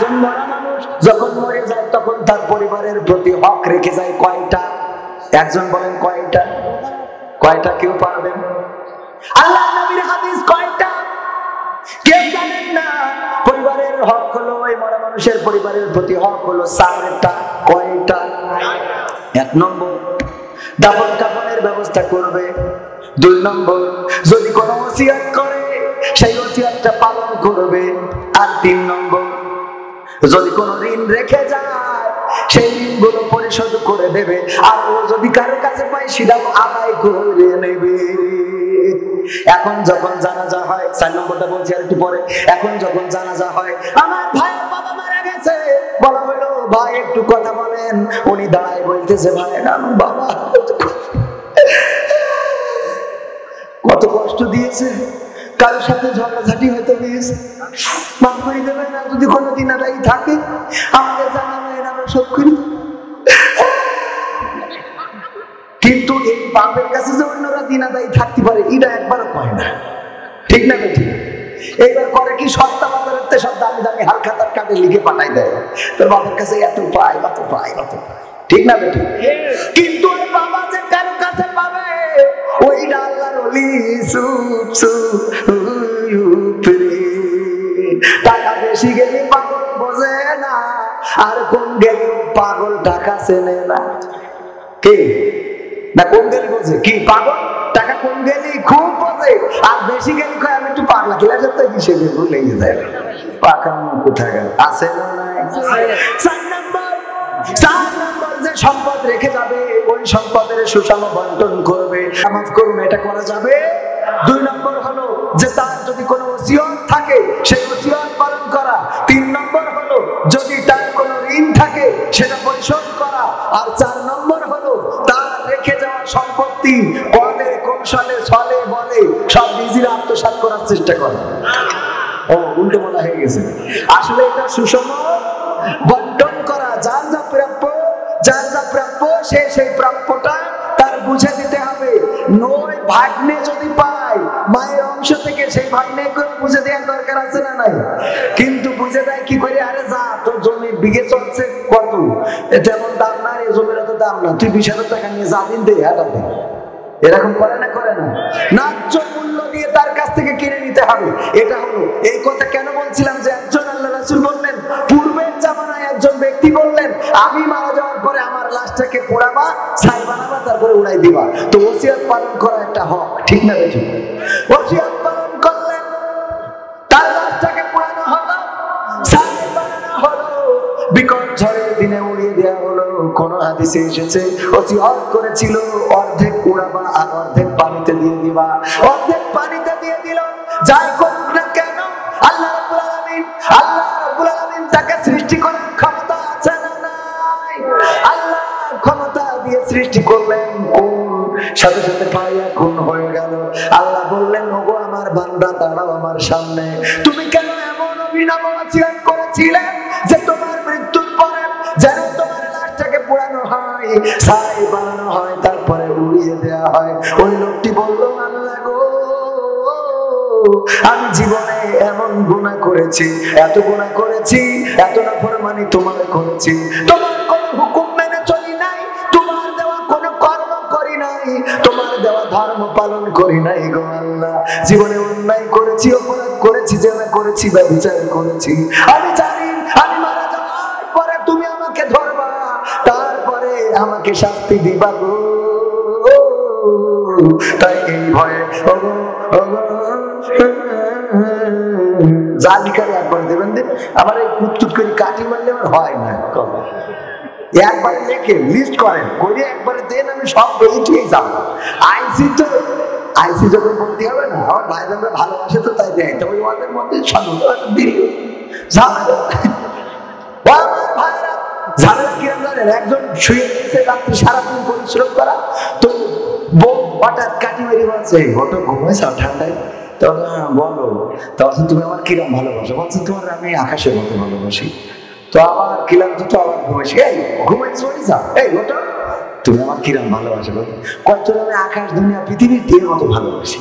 একজন মরা মানুষ যখন মরে যায় তখন তার পরিবারের প্রতি হক রেখে যায় কয়টা? একজন বলেন কয়টা? কয়টা কেউ পারবেন? আল্লাহর নবীর হাদিস কয়টা কেউ জানেন না? পরিবারের হক হলো, ওই মরা মানুষের পরিবারের প্রতি হক হলো 4টা। কয়টা? 1 নম্বর, দাফন কাফনের ব্যবস্থা করবে। 2 নম্বর, যদি কোনো ওসিয়ত করে সেই ওসিয়তটা পালন করবে। আর 3 নম্বর, যদি কোনো ঋণ রেখে যায় সেই ঋণগুলো পরিশোধ করে দেবে। আর ও যদি কারো কাছে পায় সেটাও আদায় করে নেবে। এখন যখন জানাজা হয়, 4 নম্বরটা বলছি আর একটু পরে, এখন যখন জানাজা হয়, আমার ভাইয়ের বাবা মারা গেছে, বলা হলো ভাই একটু কথা বলেন। উনি দাঁড়ায় বলতেছে, ভাই নানু বাবা কত কষ্ট দিয়েছে, কারোর সাথে ঝগড়াঝাটি হয়তো হয়েছে, মাফ করে দেবে না। যদি কোনোদিন আদায় থাকে আমাদের জানাবেন, আমরা সব করি। কিন্তু এই বাপের কাছে যে অন্যরা দিন আদায় থাকতে পারে এটা একবারও কয় না, ঠিক না বেটি? এইবার করে কি, সস্তা বাজারের সব দামি দামি হালকা তার কাটে লিখে পাঠাই দেয়, তোর বাপের কাছে এত পায়, অত পায়, অত পায়, ঠিক না বেটি? কিন্তু ওই বাবা যে কারোর কাছে পাবে ওই আল্লাহর ওলি টাকা বেশি গেলে পাগল বোঝে না, আর কোন গেলে পাগল টাকা চেনে না। কে না কোন গেলি বোঝে? কি পাগল টাকা কোন গেলি খুব বোঝে, আর বেশি গেলি কয় আমি একটু পাগলা খেলে যেতে হিসেবে ভুলে যায়। পাকা কোথায় গেল? আছে না নাই? 4 নম্বর যে সম্পদ রেখে যাবে ওই সম্পদের সুষম বন্টন করবে। মাফ করুন, এটা করা যাবে। 2 নম্বর হলো যে তার যদি কোনো ওসিয়ত থাকে সেই ওসিয়ত পালন করা। 3 নম্বর হলো যদি তার কোনো ঋণ থাকে সেটা পরিশোধ করা। আর 4 নম্বর হলো তার রেখে যাওয়া সম্পত্তি বলে কৌশলে ছলে বলে সব নিজের আত্মসাৎ করার চেষ্টা করা। ও উল্টো বলা হয়ে গেছে। আসলে এটা সুষম বন্টন করা, যার যা প্রাপ্য, যার যা প্রাপ্য সে সেই প্রাপ্যটা তার বুঝে দিতে হবে। নয় ভাগ্নে যদি পায় মায়ের অংশ থেকে সেই ভাগ্নে করে বুঝে দেওয়ার দরকার আছে না নাই? কিন্তু বুঝে দেয় কি করে? আরে যা, তোর জমি বিঘে চলছে কত, যেমন দাম না, এই জমির এত দাম না, তুই 20,000 টাকা নিয়ে যা দিন দে, হাঁটা দে। এরকম করে না? করে না? ন্যায্য মূল্য দিয়ে তার কাছ থেকে কিনে নিতে হবে। এটা হলো এই কথা কেন বলছিলাম যে একজন আল্লাহ রাসূল বললেন, পূর্বের জামানায় একজন ব্যক্তি বললেন আমি মারা যাওয়ার পরে আমার লাশটাকে পোড়াবা, ছাই বানাবা, তারপরে উড়াই দিবা। তো ওসিয়ত পালন করা একটা হক, ঠিক না বেঠিক? ওসিয়ত পালন করলেন, তার লাশটাকে পোড়ানো হলো, ছাই বানানো হলো, বিকট ঝড়ের দিনে উড়িয়ে দেওয়া হলো। কোন হাদিসে এসেছে ওসিয়ত করেছিল অর্ধেক উড়াবা আর অর্ধেক পানিতে দিয়ে দিবা। অর্ধেক পানিতে দিয়ে দিল। যাই করুক না কেন আল্লাহ রাব্বুল আলামিন তাকে সৃষ্টি করার ক্ষমতা আছে না নাই? আল্লাহ ক্ষমতা দিয়ে সৃষ্টি করলেন, কোন সাথে সাথে পায়া খুন হয়ে গেল। আল্লাহ বললেন, ওগো আমার বান্দা দাঁড়াও আমার সামনে, তুমি কেন এমন অভিনব ওসিয়ত করেছিলে যে তোমার মৃত্যুর পরে যেন তোমার লাশটাকে পোড়ানো হয়, ছাই বানানো হয়, তারপরে উড়িয়ে দেওয়া হয়। ওই লোকটি বলল, আল্লাহ গো, আমি জীবনে এমন গুনাহ করেছি, এত গুনাহ করেছি, এত নাফরমানি তোমার করেছি, তোমার কোন হুকুম মেনে চলি নাই, তোমার দেওয়া কোন কর্ম করি নাই, তোমার দেওয়া ধর্ম পালন করি নাই গো আল্লাহ। জীবনে অন্যায় করেছি, অপরাধ করেছি, জেনা করেছি, ব্যভিচার করেছি। আমি জানি আমি মারা যাওয়ার পরে তুমি আমাকে ধরবা, তারপরে আমাকে শাস্তি দিবা গো। তাই এই ভয়ে জালিকারে একবার দেবেন দিন, আমার এই কুতকুত করে কাটি মারলে আমার হয় না। একবারে লেখে লিস্ট করেন, করে একবারে দেন, আমি সব বেরিয়ে যাবো। আইসি যখন বলতে হবে না, আমার ভাইরা ভালোবাসে তো তাই দেয়, তো ওই ওদের মধ্যে ঝামেলা কিরম জানেন? একজন শুয়ে গেছে রাত্রি সারাদিন পরিশ্রম করা, তো বউ হঠাৎ কাটি মেরি বলছে, ওটা ঘুমাইছ ঠান্ডায়? বলো, তখন তুমি আমার কিরম ভালোবাসো? বলছে তোমার আমি আকাশের মতো ভালোবাসি। তো আবার ক্লান্ত, তো আবার ঘুমাইছি। এই ঘুমাইছি এই ওটা তুমি আমার কিরম ভালোবাসো? কত আমি আকাশ দুনিয়া পৃথিবীর দেহের মতো ভালোবাসি।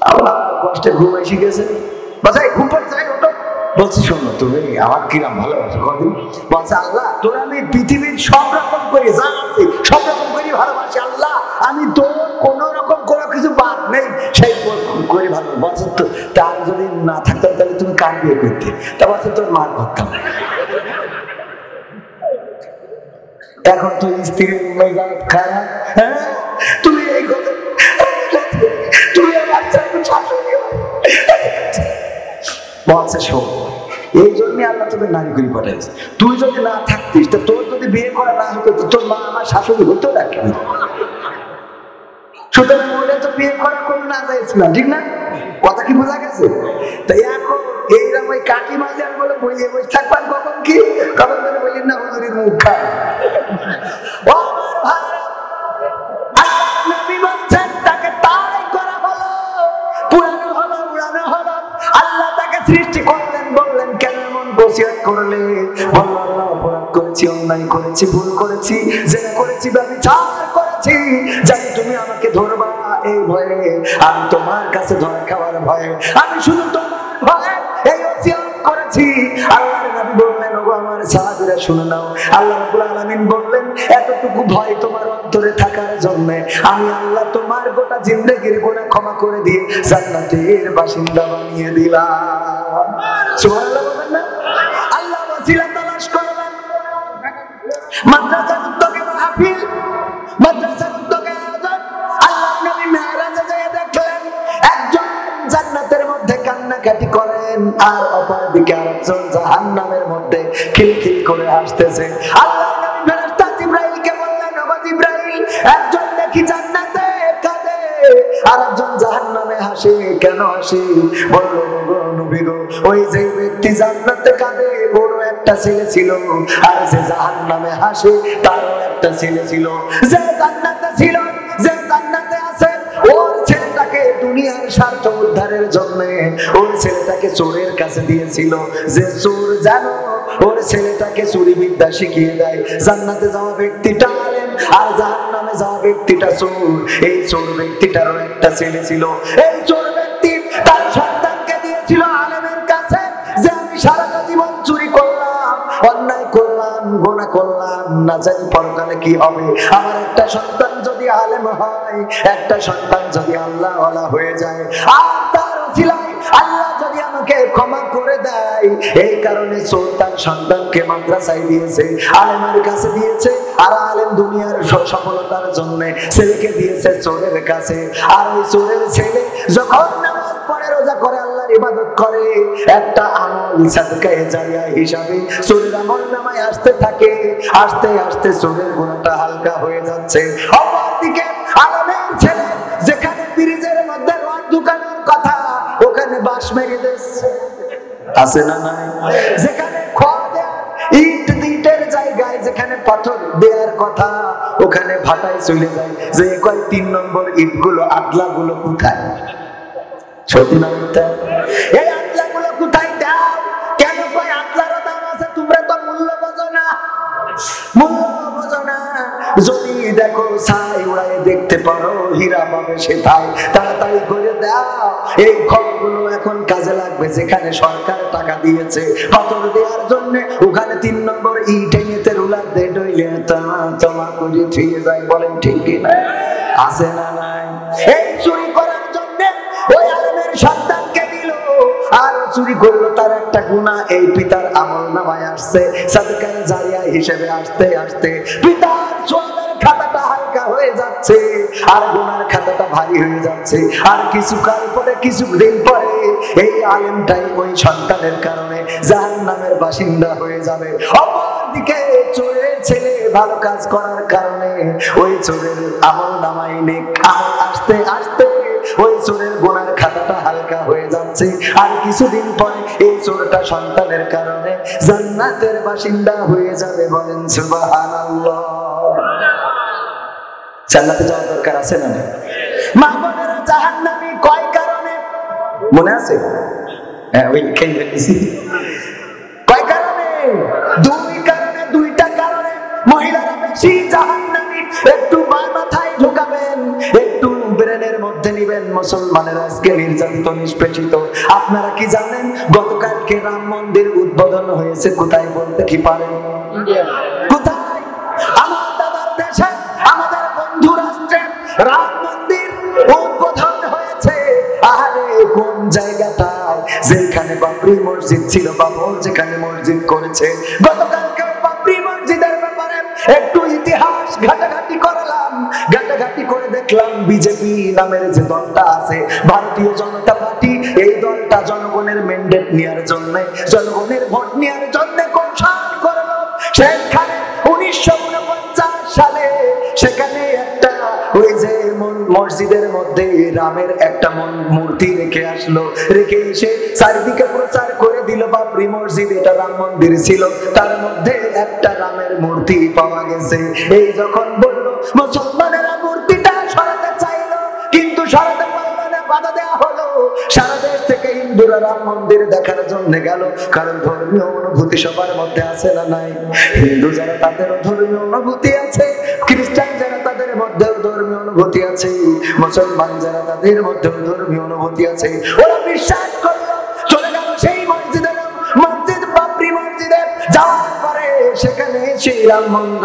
আবার কষ্টে ঘুমাইছি গেছে, বাসায় ঘুম পড়ে যায়, ওটা বলছি শোনো, তুমি আমার কিরাম ভালোবাসো কদিন? বলছে আল্লাহ তোর আমি পৃথিবীর সব রকম করি, যা আছে সব রকম করি ভালোবাসি আল্লাহ, আমি তোর কোন রকম কোনো কিছু বাদ নেই, সেই করি ভালো। বলছে তো তার যদি না থাকতাম তাহলে তুমি কার বিয়ে করতে? তা বলছে তোর মার করতাম। এখন তো স্ত্রীর মেজাজ খারাপ, হ্যাঁ তুমি এই কথা, তুমি শাশুড়ি বলছে শোন, এই জন্য আল্লাহ তোকে নারী করে পাঠাইছে। তুই যদি না থাকতিস, তো তোর যদি বিয়ে করা না হতো, তোর মা আমার শাশুড়ি হতো নাকি? সুতরাং ওটা তো বিয়ে করার কোনো না যাইছিল, ঠিক না? কথা কি বোঝা গেছে? তাই এখন এইরকম ওই কাকি মাঝে বলে বইয়ে বসে থাকবেন, কখন কি কখন ধরে বললেন না হুজুরের মুখ খা। ও আমার ভাই, আল্লাহ নবী বলছেন তাকে তাই করা হলো, পুরানো হলো, উড়ানো হলো। আল্লাহ তাকে সৃষ্টি করলেন, বললেন কেন এমন বসিয়ত করলে? বলল আল্লাহ অপরাধ করেছি, অন্যায় করেছি, ভুল করেছি, জেনা করেছি, ব্যভিচার করেছি, জানি তুমি আমাকে ধরবা এই ভয়ে, আমি তোমার কাছে ধরা খাওয়ার ভয়ে, আমি শুধু তোমার ভয়ে এই ওসিয়ত করেছি। আল্লাহর নবী বললেন ওগো আমার সাহাবীরা শুনে নাও, আল্লাহ রাব্বুল আলামিন বললেন এতটুকু ভয় তোমার অন্তরে থাকার জন্য আমি আল্লাহ তোমার গোটা জিন্দেগির গুনাহ ক্ষমা করে দিয়ে জান্নাতের বাসিন্দা বানিয়ে দিলাম। সুবহানাল্লাহ বলেন না? আল্লাহ ওসিলা তালাশ করবেন, মাদ্রাসার উদ্যোগে মাহফিল, মাদ্রাসার উদ্যোগে আয়োজন। আল্লাহর নবী মেরাজে যেয়ে দেখলেন একজন জান্নাতের মধ্যে কান্নাকাটি করেন, আর অপরদিকে আরেকজন জাহান্নামের মধ্যে খিলখিল করে হাসতেছে। আল্লাহর নবী ফেরেশতা জিবরাইলকে বললেন ওগো জিবরাইল, একজন দেখি জান্নাতে কাঁদে আর একজন জাহান্নামে হাসে, কেন হাসে? বলল ওগো নবী গো, ওই যে ব্যক্তি জান্নাতে কাঁদে ওরও একটা ছেলে ছিল, আর যে জাহান্নামে হাসে তারও একটা ছেলে ছিল। যে জান্নাতে ছিল, যে জান্নাতে আছে, ওর ছেলেটাকে দুনিয়ার স্বার্থ উদ্ধারের জন্য ওর ছেলেটাকে চোরের কাছে দিয়েছিল, যে চোর জানো ওর ছেলেটাকে চুরি বিদ্যা শিখিয়ে দেয়। জান্নাতে যাওয়া ব্যক্তিটা আলেম, আর জাহান্নামে যাওয়া ব্যক্তিটা চোর। এই চোর ব্যক্তিটারও একটা ছেলে ছিল, এই চোর ব্যক্তি তার সন্তানকে দিয়েছিল আলেমের কাছে, যে আমি সারাটা জীবন চুরি করলাম, অন্যায় করলাম, গুনাহ করলাম, না জানি পরকালে কি হবে। আমার একটা সন্তান যদি আলেম হয়, একটা সন্তান যদি আল্লাহ ওয়ালা হয়ে যায়, আর তার ওসিলায় আল্লাহ যদি আমাকে ক্ষমা করে দেয়, এই কারণে চোর তার সন্তানকে মাদ্রাসায় দিয়েছে, আলেমের কাছে দিয়েছে, আর আলেম দুনিয়ার সফলতার জন্য ছেলেকে দিয়েছে চোরের কাছে। আর ওই চোরের ছেলে যখন নামাজ পড়ে, রোজা করে, আল্লাহর ইবাদত করে, একটা আমল সাদকায়ে জারিয়া হিসাবে চোরের আমলনামায় আসতে থাকে। আস্তে আস্তে চোরের গুনাহটা হালকা হয়ে যাচ্ছে। অপরদিকে আলেমের ছেলে যেখানে ব্রিজের মধ্যে রড ঢুকানোর কথা, ওখানে বাঁশ মেরে দিচ্ছে, আছে না নাই? যেখানে খড় দেয়া, ইট ইটের জায়গায় যেখানে পাথর দেওয়ার কথা, ওখানে ভাটায় চলে যায়। যে কয় 3 নম্বর ইটগুলো, আদলাগুলো কোথায়? সত্যি না মিথ্যা? এই আদলাগুলো কোথায় দাও? কেন কয় আদলারও দাম আছে? তোমরা তো মূল্য বোঝো না, মূল্য বোঝো না। যদি দেখো ছাই উড়ায় দেখতে পারো হীরা পাবে সেটাই, তাড়াতাড়ি করে দাও। এই খড়গুলো এখন কাজে লাগবে, যেখানে সরকার টাকা দিয়েছে পাথর দেওয়ার জন্য, ওখানে 3 নম্বর ইট এনেতে রুলার দিয়ে ডইলে তোমা করে ছুঁয়ে যায়। বলেন ঠিক কিনা? আছে না নাই? এই চুরি করার জন্য ওই আলেমের সন্তানকে দিল, আর চুরি করলো, তার একটা গুনাহ এই পিতার আমলনামায় আসছে সাদকায়ে জারিয়া হিসেবে। আসতে আসতে পিতার সওয়াবের খাতাটা হালকা হয়ে যাচ্ছে, আর গুনার খাতাটা ভারী হয়ে যাচ্ছে। আর কিছুকাল পরে, কিছুদিন পরে এই আলেমটাই ওই সন্তানের কারণে জাহান্নামের বাসিন্দা হয়ে যাবে। অপরদিকে চোরের ছেলে ভালো কাজ করার কারণে ওই চোরের আমলনামায় নেক আমল আসতে আসতে ওই চোরের গুনার খাতাটা হালকা হয়ে যাচ্ছে। আর কিছুদিন পরে এই চোরটা সন্তানের কারণে জান্নাতের বাসিন্দা হয়ে যাবে। বলেন সুবহানাল্লাহ। জান্নাতে যাওয়ার দরকার আছে না? মা বোনেরা, জাহান্নামী কয় কারণে মনে আছে? হ্যাঁ, ওই খেয়ে দিছি। কয় কারণে? 2 কারণে, 2টা কারণে মহিলারা বেশি জাহান্নামী। একটু মাথায় ঢোকাবেন, একটু ব্রেনের মধ্যে নিবেন। মুসলমানের আজকে নির্যাতিত, নিষ্পেষিত। আপনারা কি জানেন গতকাল কালকে রাম মন্দির উদ্বোধন হয়েছে কোথায় বলতে কি পারেন? কোথায়? আমার দাদার দেশে, আমাদের বন্ধু রাষ্ট্রে রাম মন্দির উদ্বোধন হয়েছে। আরে কোন জায়গাটায়? যেখানে বাবরি মসজিদ ছিল, বাবর যেখানে মসজিদ করেছে। গতকালকে বাবরি মসজিদের ব্যাপারে একটু ইতিহাস ঘাটাঘাটি করলাম। ঘাটাঘাটি করে দেখলাম বিজেপি নামের যে দলটা আছে, ভারতীয় জনতা পার্টি, এই দলটা জনগণের ম্যান্ডেট নেওয়ার জন্য, জনগণের ভোট নেওয়ার জন্য কৌশল করলো। সেখানে 1949 সালে সেখানে একটা ওই যে মসজিদের মধ্যে রামের একটা মূর্তি রেখে আসলো। রেখে এসে চারিদিকে প্রচার করে দিল বাবরি মসজিদ এটা রাম মন্দির ছিল, তার মধ্যে একটা রামের মূর্তি পাওয়া গেছে। এই যখন বললো, মুসলমানেরা মূর্তিটা সরাতে চাইলো, কিন্তু সরাতে পারলো না, বাধা দেওয়া হলো। সারা দেশ থেকে হিন্দুরা রাম মন্দির দেখার জন্য গেল, কারণ ধর্মীয় অনুভূতি সবার মধ্যে আছে না নাই? হিন্দু যারা তাদেরও ধর্মীয় অনুভূতি আছে, খ্রিস্টান যারা তাদের মধ্যেও ধর্মীয় অনুভূতি আছে, মুসলমান যারা তাদের মধ্যেও ধর্মীয় অনুভূতি আছে। ওরা বিশ্বাস করলো, চলে গেল সেই মসজিদের, মসজিদ বাবরি মসজিদে। যাওয়ার পরে সেখানে সেই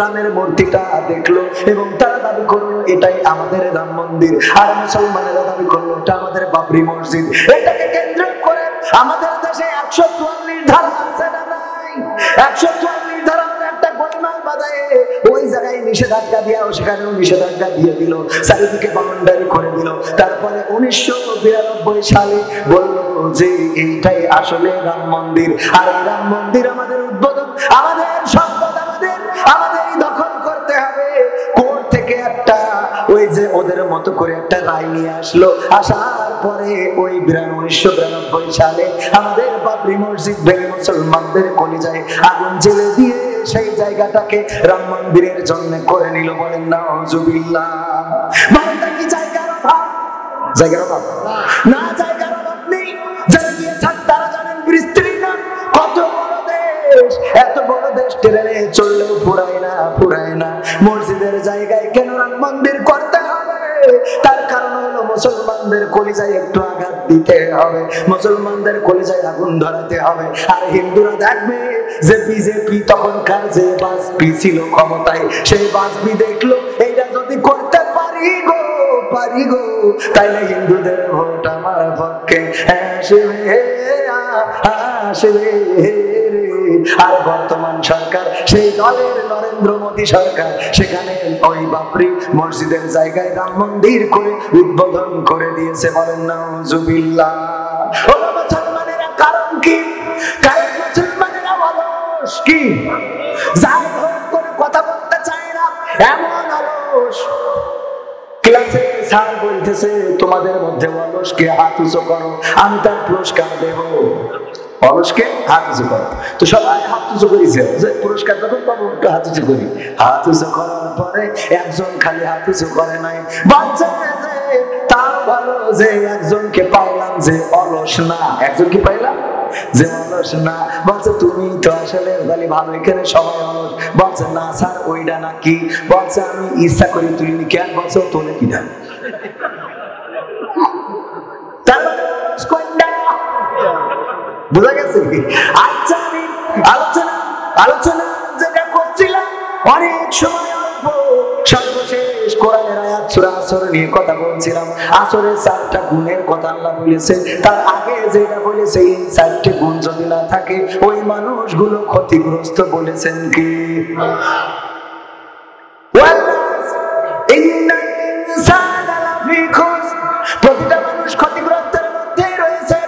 রামের মূর্তিটা দেখলো এবং তারা দাবি করলো এটাই আমাদের রাম মন্দির। আর মুসলমানেরা দাবি করলো এটা আমাদের বাবরি মসজিদ। এটাকে কেন্দ্র করে আমাদের দেশে 144 ধারা আছে না নাই? 144 ধারা একটা গোলমাল বাজায় ওই জায়গায় নিষেধাজ্ঞা দিয়া, সেখানেও নিষেধাজ্ঞা দিয়ে দিল, চারিদিকে বাউন্ডারি করে দিল। তারপরে 1992 সালে বললো যে এইটাই আসলে রাম মন্দির। আর এই রাম মন্দির আমাদের উদ্বোধন, আমাদের সম্পদ, আমাদেরই দখল করতে হবে। কোর্ট থেকে একটা ওই যে ওদের মতো করে একটা রায় নিয়ে আসলো। আসার পরে ওই 1992 সালে আমাদের বাবরি মসজিদ ভেঙে মুসলমানদের কলিজায় আগুন জ্বেলে দিয়ে সেই জায়গাটাকে রাম মন্দিরের জন্য করে নিল। বলেন না নাউজুবিল্লাহ। ভারতটা কি জায়গার অভাব? জায়গার অভাব না, জায়গার অভাব নেই। যারা গিয়েছেন তারা জানেন বিস্তীর্ণ কত বড় দেশ। এত বড় দেশ ট্রেনে চললেও ফুরায় না। মসজিদের জায়গায় কেন রাম মন্দির করতে হবে? তার কারণ হলো মুসলমানদের কলিজায় একটু আঘাত দিতে হবে, মুসলমানদের কলিজায় আগুন ধরাতে হবে। আর হিন্দুরা দেখবে যে বিজেপি তখনকার যে বাজপি ছিল ক্ষমতায়, সেই বাজপি দেখলো এইটা যদি করতে পারি গো তাইলে হিন্দুদের ভোট আমার পক্ষে আসবে। আর বর্তমান সরকার সেই দলের নরেন্দ্র মোদী সরকার, সেখানে ওই বাবরি মসজিদের জায়গায় রাম মন্দির করে উদ্বোধন করে দিয়েছে। বলেন নাউজুবিল্লাহ। ওরা মুসলমানেরা কারণ কি? কারণ মুসলমানেরা অলস। কি যাই হোক করে কথা বলতে চায় না, এমন অলস। ক্লাসে স্যার বলতেছে তোমাদের মধ্যে অলসকে হাত উঁচু করো, আমি তার পুরস্কার দেব। অলসকে হাত উঁচু করো, তো সবাই হাত উঁচু করেছে যে পুরস্কার যখন পাবো একটু হাত উঁচু করি। হাত উঁচু করার পরে একজন খালি হাত উঁচু করে নাই, বলছে যে তার ভালো যে একজনকে পাইলাম যে অলস না। একজনকে পাইলাম যে অলস না। বলছে তুমি তো আসলে ভালো, এখানে সবাই অলস। বলছে না স্যার ওইটা নাকি। বলছে আমি ইচ্ছা করি তুলিনি। কেন? বলছে তোলে কিনা। বোঝা গেছে কি? আচ্ছা আমি আলোচনা যেটা করছিলাম অনেক সময় অল্প, সর্বশেষ কোরআনের আয়াত সূরা আসর নিয়ে কথা বলছিলাম। আসরের 4টা গুণের কথা আল্লাহ বলেছে, তার আগে যেটা বলেছে এই 4টে গুণ যদি না থাকে ওই মানুষগুলো ক্ষতিগ্রস্ত। বলেছেন কি? প্রতিটা মানুষ ক্ষতিগ্রস্তের মধ্যে রয়েছে।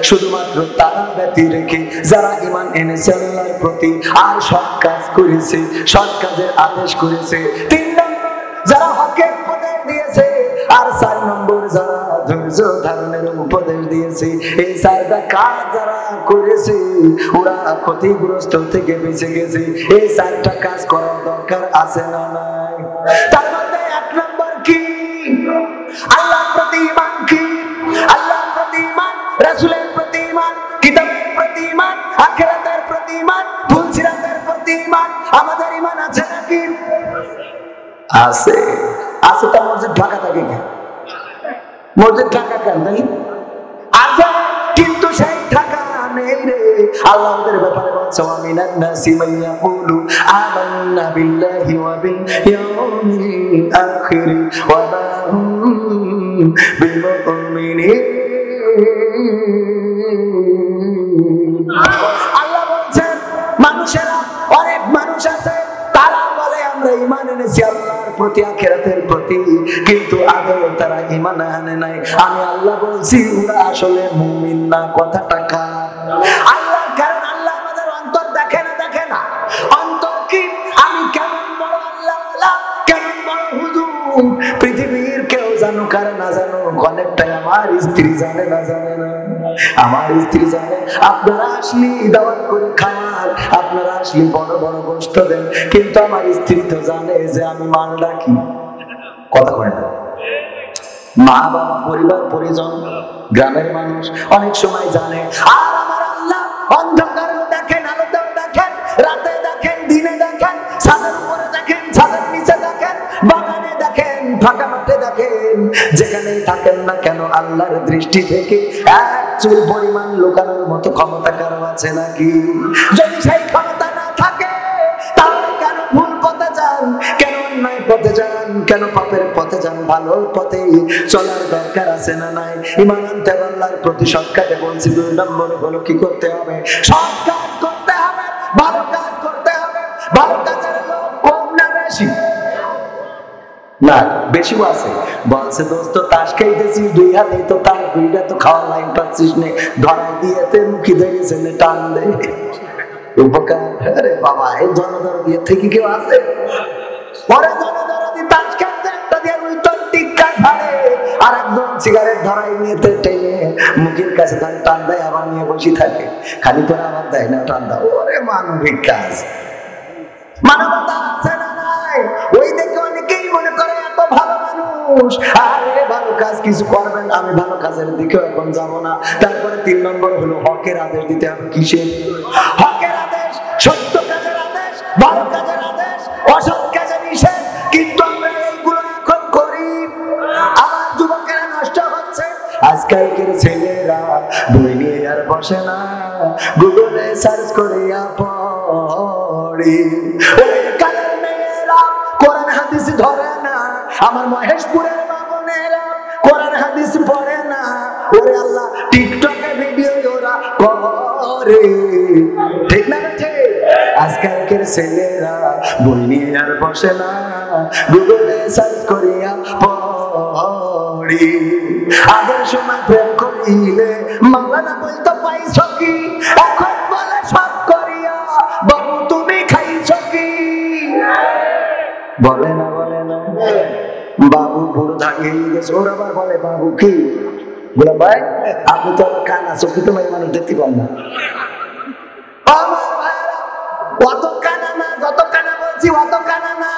শুধুমাত্র তারা ব্যতী রেখে যারা ঈমান এনেছে আল্লাহর প্রতি আর সৎ কাজ করেছে, সৎ কাজের আদেশ করেছে। 3 নম্বর যারা হকের উপদেশ দিয়েছে, আর 4 নম্বর যারা ধৈর্য ধারণের উপদেশ দিয়েছে। এই 4টা কাজ যারা করেছে ওরা ক্ষতিগ্রস্ত থেকে বেঁচে গেছে। এই 4টা কাজ করার দরকার আছে না নাই? তার মধ্যে 1 নম্বর কি? আল্লাহর প্রতি ঈমান। কি? আল্লাহর প্রতি ঈমান, রাসূলের প্রতি ঈমান, কিতাবের প্রতি ঈমান, আখিরাতের প্রতি ঈমান, ফুলসিরাতের প্রতি ঈমান। আমাদের ঈমান আছে নাকি? আছে আছে, তা মসজিদ ফাঁকা থাকে কেন? মসজিদ ফাঁকা কেন? তাই আছে, কিন্তু সেই টাকা নেই রে। আল্লাহ ওদের ব্যাপারে বলছে, ওয়ামিনান নাসি মান ইয়াকুলু আমান্না বিল্লাহি ওয়া বিল ইয়াউমিল আখির ওয়া মা হুম বিমুমিনিন। আল্লাহ বলছেন, মানুষেরা, অনেক মানুষ আছে তারা বলে আমরা ঈমান এনেছি আল্লাহর প্রতি, আখিরাতের প্রতি, কিন্তু আদৌ তারা ঈমান আনে নাই। আমি আল্লাহ বলছি ওরা আসলে মুমিন না। কথাটা কার? আল্লাহ। কারণ আল্লাহ আমাদের অন্তর দেখে না, দেখে না অন্তর কি? আমি কেমন বড় আল্লাহওয়ালা, কেমন বড় হুজুর, পৃথিবীর কেউ জানুক আর না জানুক, অনেকটাই আমার স্ত্রী জানে না জানে না। আমার স্ত্রী জানে আপনারা আসলে দাওয়াত করে খাওয়ার, আপনারা আসলে বড় বড় গোশত দেন, কিন্তু আমার স্ত্রী তো জানে যে আমি মাল রাখি। কথা কয় না? মা বাবা, পরিবার পরিজন, গ্রামের মানুষ অনেক সময় জানে। আর আমার আল্লাহ অন্ধকারেও দেখেন, আলোতেও দেখেন, রাতে দেখেন, দিনে দেখেন, ছাদের উপরে দেখেন, ছাদের নিচে দেখেন, বাগানে দেখেন, ফাঁকা মাঠে দেখেন, যেখানেই থাকেন না কেন আল্লাহর দৃষ্টি থেকে এক চুল পরিমাণ লুকানোর মতো ক্ষমতা কারো আছে নাকি? যদি সেই ক্ষমতা না থাকে তাহলে কেন ভুল পথে যান, কেন অন্যায় পথে যান, কেন পাপের পথে যান? ভালো পথে চলার দরকার আছে না নাই? ঈমান আনতে আল্লাহর প্রতি সৎ কাজে বলছি। 2 নম্বর হলো কি করতে হবে? সৎ কাজ করতে হবে, ভালো কাজ করতে হবে। ভালো কাজের লোক কম না বেশি? না, বেশিও আছে। বলছে দোস্ত তাস খাইতেছিস 2 হাতে, তো তার 2টা তো খাওয়ার লাইন পাচ্ছিস নে, ধরাই দিয়েতে মুখি ধরেছে নে, টান দে উপকার। আরে বাবা, এই জনদর দিয়ে থেকে কেউ আছে? পরে জনদর দিয়ে তাস খাচ্ছে, একটা দিয়ে উল্টো টিক্কা ছাড়ে, আর একদম সিগারেট ধরাই নিয়ে টেনে মুখের কাছে তার টান দেয়, আবার নিয়ে বসে থাকে, খালি করে আবার দেয় না টান দাও। ওরে মানবিক কাজ, মানবতা আছে না নাই? ওই দেখে অনেকেই মনে করে এত ভালো মানুষ, আরে ভালো কাজ কিছু করবেন, আমি ভালো কাজের দিকে এখন যাব না। তারপরে 3 নম্বর হলো হকের আদেশ দিতে হবে। কিসের হকের আদেশ? সত্য কাজের আদেশ, ভালো কাজের আদেশ, অসৎ কাজের নিষেধ। কিন্তু আমরা এইগুলো এখন করি, আমার যুবকেরা নষ্ট হচ্ছে। আজকালকের ছেলেরা বই নিয়ে আর বসে না, গুগলে সার্চ করে পড়ে। ওই কালের মেয়েরা কোরআন হাদিস ধরে না, আমার মহেশপুরের মামুনেরা কোরআন হাদিস পড়ে না। ওরে আল্লাহ, টিকটকে ভিডিও ওরা করে, ঠিক না? ঠিক। আজকালকের ছেলেরা বই নিয়ে আর বসে না, গুগলে সার্চ করিয়া পড়ি। আগের সময় প্রেম করিলে মাওলানা বলতো পাইছো কি, এখন বলে সব করিয়া বাবু তুমি খাইছো কি? বলে না, বলে না। বাবু বুড়ো দাঁড়িয়ে গেছে, ওর আবার বলে বাবু কি? বলে ভাই আপনি তো আবার কানা, চোখে তো মানুষ দেখতে পান না। অত কানা না, যত কানা বলছি অত কানা না।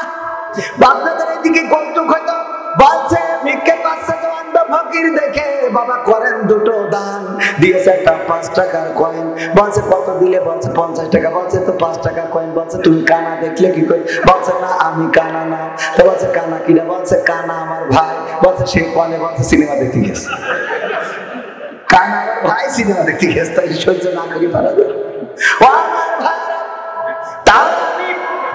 আপনাদের এদিকে কৌতুক হয়তো বলছে ভিক্ষে পাচ্ছে তো অন্ধ ফকির দেখে, বাবা করেন 2টো দান, দিয়েছে একটা 5 টাকার কয়েন, বলছে কত দিলে? বলছে 50 টাকা। বলছে তো 5 টাকার কয়েন। বলছে তুমি কানা দেখলে কি করে? বলছে না আমি কানা না। তো বলছে কানা কিনা? বলছে কানা আমার ভাই। বলছে সে কনে? বলছে সিনেমা দেখতে গেছে। কানা আমার ভাই সিনেমা দেখতে গেছে, তাই সহ্য না করি পারা যায়। ও আমার ভাই, তাহলে আমি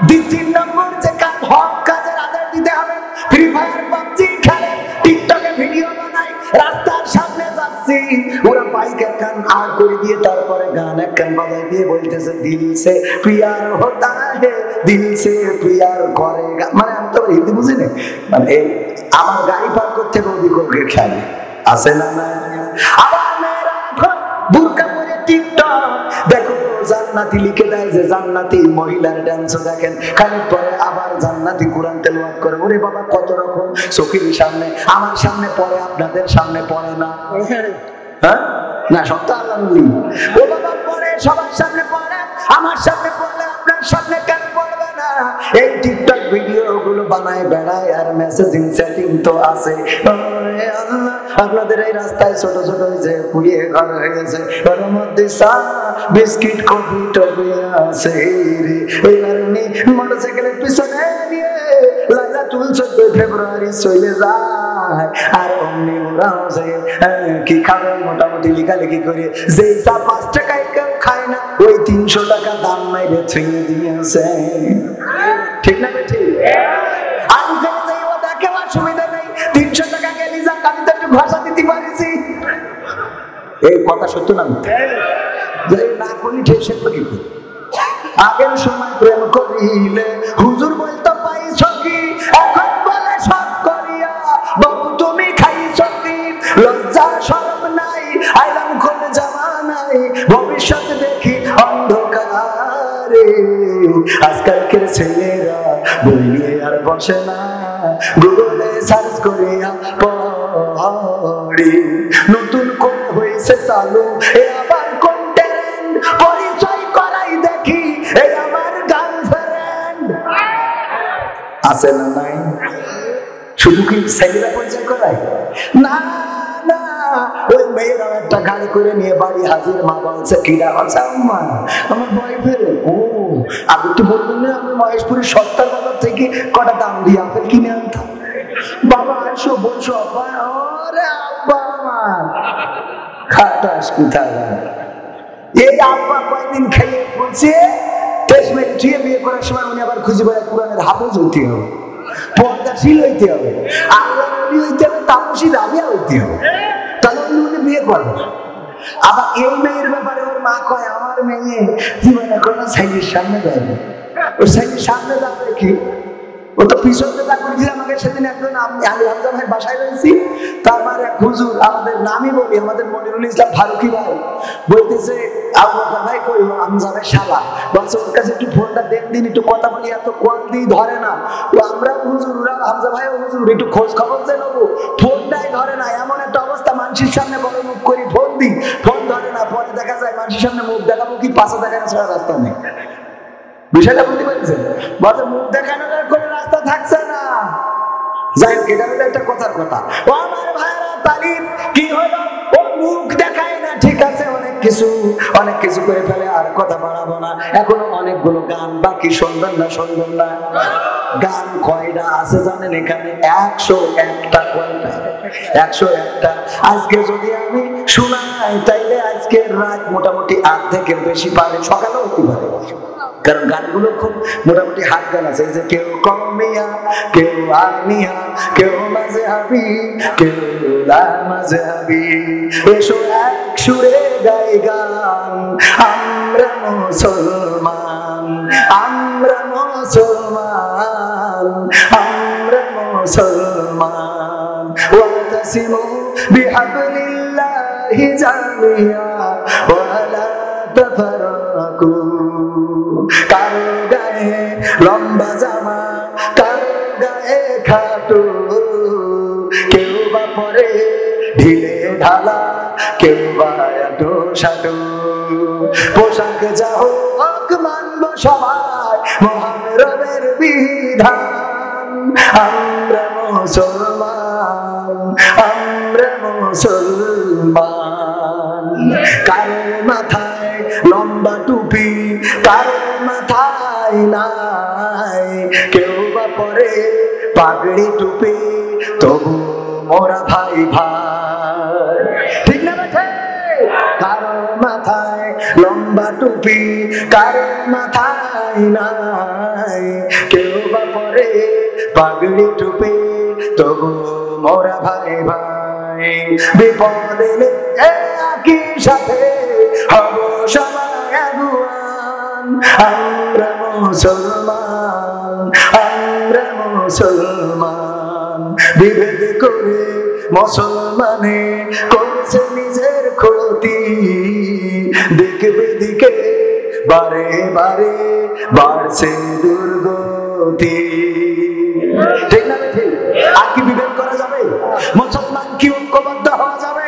3 নম্বর যে কাজ, হক কাজের আদেশ দিতে হবে। ফ্রি ফায়ার পাবজি খেলে, টিকটকে ভিডিও বানাই, রাস্তার সামনে যাচ্ছি, ওরা বাইক একখান আর করে দিয়ে তারপরে গান একখান বাজাই দিয়ে বলতেছে দিল সে প্রিয়ার হতা হে, দিল সে প্রিয়ার করেগা। মানে আমি তো হিন্দি বুঝি না, মানে এই আমার গাড়ি পার করতে ওদিক ওকে খেয়াল আছে না? না। আবার মেয়েরা এখন বুরকা পরে টিকটক দেখো, জান্নাতি লিখে দেয় যে জান্নাতি মহিলার ডান্স দেখেন, খানিক পরে আবার জান্নাতি কোরআন তেলাওয়াত করে। ওরে বাবা, কত রকম চোখের সামনে, আমার সামনে পড়ে, আপনাদের সামনে পড়ে না? হ্যাঁ না, সত্য আলহামদুলিল্লাহ। ও বাবা পড়ে, সবার সামনে পড়ে, আমার সামনে পড়লে আপনার সামনে কেন পড়বে না? এই টিকটক ভিডিও গুলো বানায় বেড়ায়, আর মেসেজিং সেটিং তো আছে। আল্লাহ, আপনাদের এই রাস্তায় ছোট ছোট যে পুড়িয়ে ঘর হয়ে গেছে, ওর মধ্যে চা বিস্কিট কফি টফি আছে রে। এই কারণে মোটরসাইকেলের পিছনে নিয়ে লাইলাতুল 14 ফেব্রুয়ারি চলে যায় আর অমনি ওরা কি খাবে মোটামুটি লেখালেখি করে যেই চা 5 টাকায় কেউ খায় না ওই 300 টাকা দাম মাইরে ছুঁয়ে দিয়েছে। ঠিক না বেঠিক? আমি ফেলে যাই ও দেখে অসুবিধা নেই, 300 টাকা গেলি যাক, আমি তো একটু ভাষা দিতে পারিছি। এই কথা সত্য না না করলি ঠিক সে তো কি করি। আগের সময় প্রেম করিলে হুজুর বলতো পাইছ কি, এখন বলে সব করিয়া বাবু তুমি খাইছ কি। লজ্জা শরম নাই আইলাম কোন জামানায়, ভবিষ্যৎ দেখি অন্ধকারে। আজকালকের ছেলেরা বই নিয়ে আর বসে না, গুগলে সার্চ করিয়া পড়ে। নতুন করে হয়েছে চালু এ আবার কোন ট্রেন্ড, পরিচয় করাই দেখি এই আমার গার্লফ্রেন্ড। আছে না নাই? শুধু কি ছেলেরা পরিচয় করায় না, না ওই মেয়েরাও একটা গাড়ি করে নিয়ে বাড়ি হাজির। মা বলছে কিরা? বলছে আম্মা আমার বয়ফ্রেন্ড। ও আপনি তো বলবেন না আমি মহেশপুরের সত্তর বাজার থেকে কটা দাম দিয়ে আপেল কিনে আনতাম। বাবা আসো বলছো আব্বা। ওরে আব্বা আমার খাটাস কোথায়। এই আব্বা কয়েকদিন খেয়ে বলছে টেস্টমেন্ট দিয়ে বিয়ে করার সময় উনি আবার খুঁজে বেড়ায় কোরআনের হাফেজ হইতে হবে, পর্দাশীল হইতে হবে, আল্লাহ নবী হইতে হবে, তাপসী রাবিয়া হইতে হবে, তাহলে উনি বিয়ে করবে না। আবার এই মেয়ের ব্যাপারে ওর মা কয় আমার মেয়ে জীবনে কোনো সাইজের সামনে যাবে। ওর সাইজের সামনে যাবে কি? ও তো পিছনে যা করেছিল আমাকে সেদিন একজন আমি হামজা ভাই বাসায় রয়েছি, তা আমার এক হুজুর আমাদের নামই বলি আমাদের মনিরুল ইসলাম ফারুকি ভাই বলতেছে আবু বকর ভাই কই হামজা ভাই শালা, বলছে ওর কাছে একটু ফোনটা দেন দিন একটু কথা বলি, এত কল দিই ধরে না। তো আমরা হুজুর ওরা হামজা ভাই হুজুর একটু খোঁজ খবর দিয়ে নেবো, ফোনটাই ধরে না। এমন একটা অবস্থা মানুষের সামনে বড় মুখ করি ফোন দিই, ফোন ধরে না। পরে দেখা যায় মানুষের সামনে মুখ দেখাবো কি পাশে দেখানো ছাড়া রাস্তা নেই। বিষয়টা বুঝতে পারছেন? বলতে মুখ দেখানোর কোনো রাস্তা থাকছে না। যাই হোক এটা হলো একটা কথার কথা। ও আমার ভাইরা তালিম কি হলো, ও মুখ দেখায় না ঠিক আছে, অনেক কিছু করে ফেলে। আর কথা বাড়াবো না, এখনো অনেকগুলো গান বাকি। শুনবেন না শুনবেন না? গান কয়টা আছে জানেন এখানে? 101টা। কয়টা? 101টা। আজকে যদি আমি শোনাই তাইলে আজকের রাত মোটামুটি অর্ধেকের বেশি পারে, সকালেও হতে পারে, কারণ গানগুলো খুব মোটামুটি হাত গান আছে। এই যে কেউ কমিয়া, কেউ আনিয়া, কেউ মাঝে হাবি, কেউ মাঝে হাবি, এসো এক সুরে গাই গান। আমরা মুসলমান, আমরা মুসলমান, আমরা মুসলমান। ওয়াতাসিমু বিহাবলিল্লাহি জামিয়া ওয়ালা তাফাররাকু। কারো গায়ে লম্বা জামা, কারো গায়ে খাটো, কেউ বা পরে ঢিলে ঢালা, কেউ বা এটো সাটো। পোশাক যা হোক মানব সবাই মহান রবের বিধান। আমরা মুসলমান, আমরা মুসলমান। কারো মাথায় লম্বা টুপি, কারো মাথায় নাই, কেউ বা পরে পাগড়ি টুপি, তবু মোরা ভাই ভাই। ঠিক না বেঠে? কারো মাথায় লম্বা টুপি, কারো মাথায় নাই, কেউ বা পরে পাগড়ি টুপি, তবু মোরা ভাই ভাই। বিপদ এলে একই সাথে হব সবাই আগুয়ান। আমরা মুসলমান, আমরা মুসলমান। বিভেদ করে মুসলমানে করেছে নিজের ক্ষতি, দেখবে দিকে বারে বারে বাড়ছে দুর্গতি। ঠিক না ঠিক? আর কি বিভেদ করা যাবে? মুসলমান কি ঐক্যবদ্ধ হওয়া যাবে?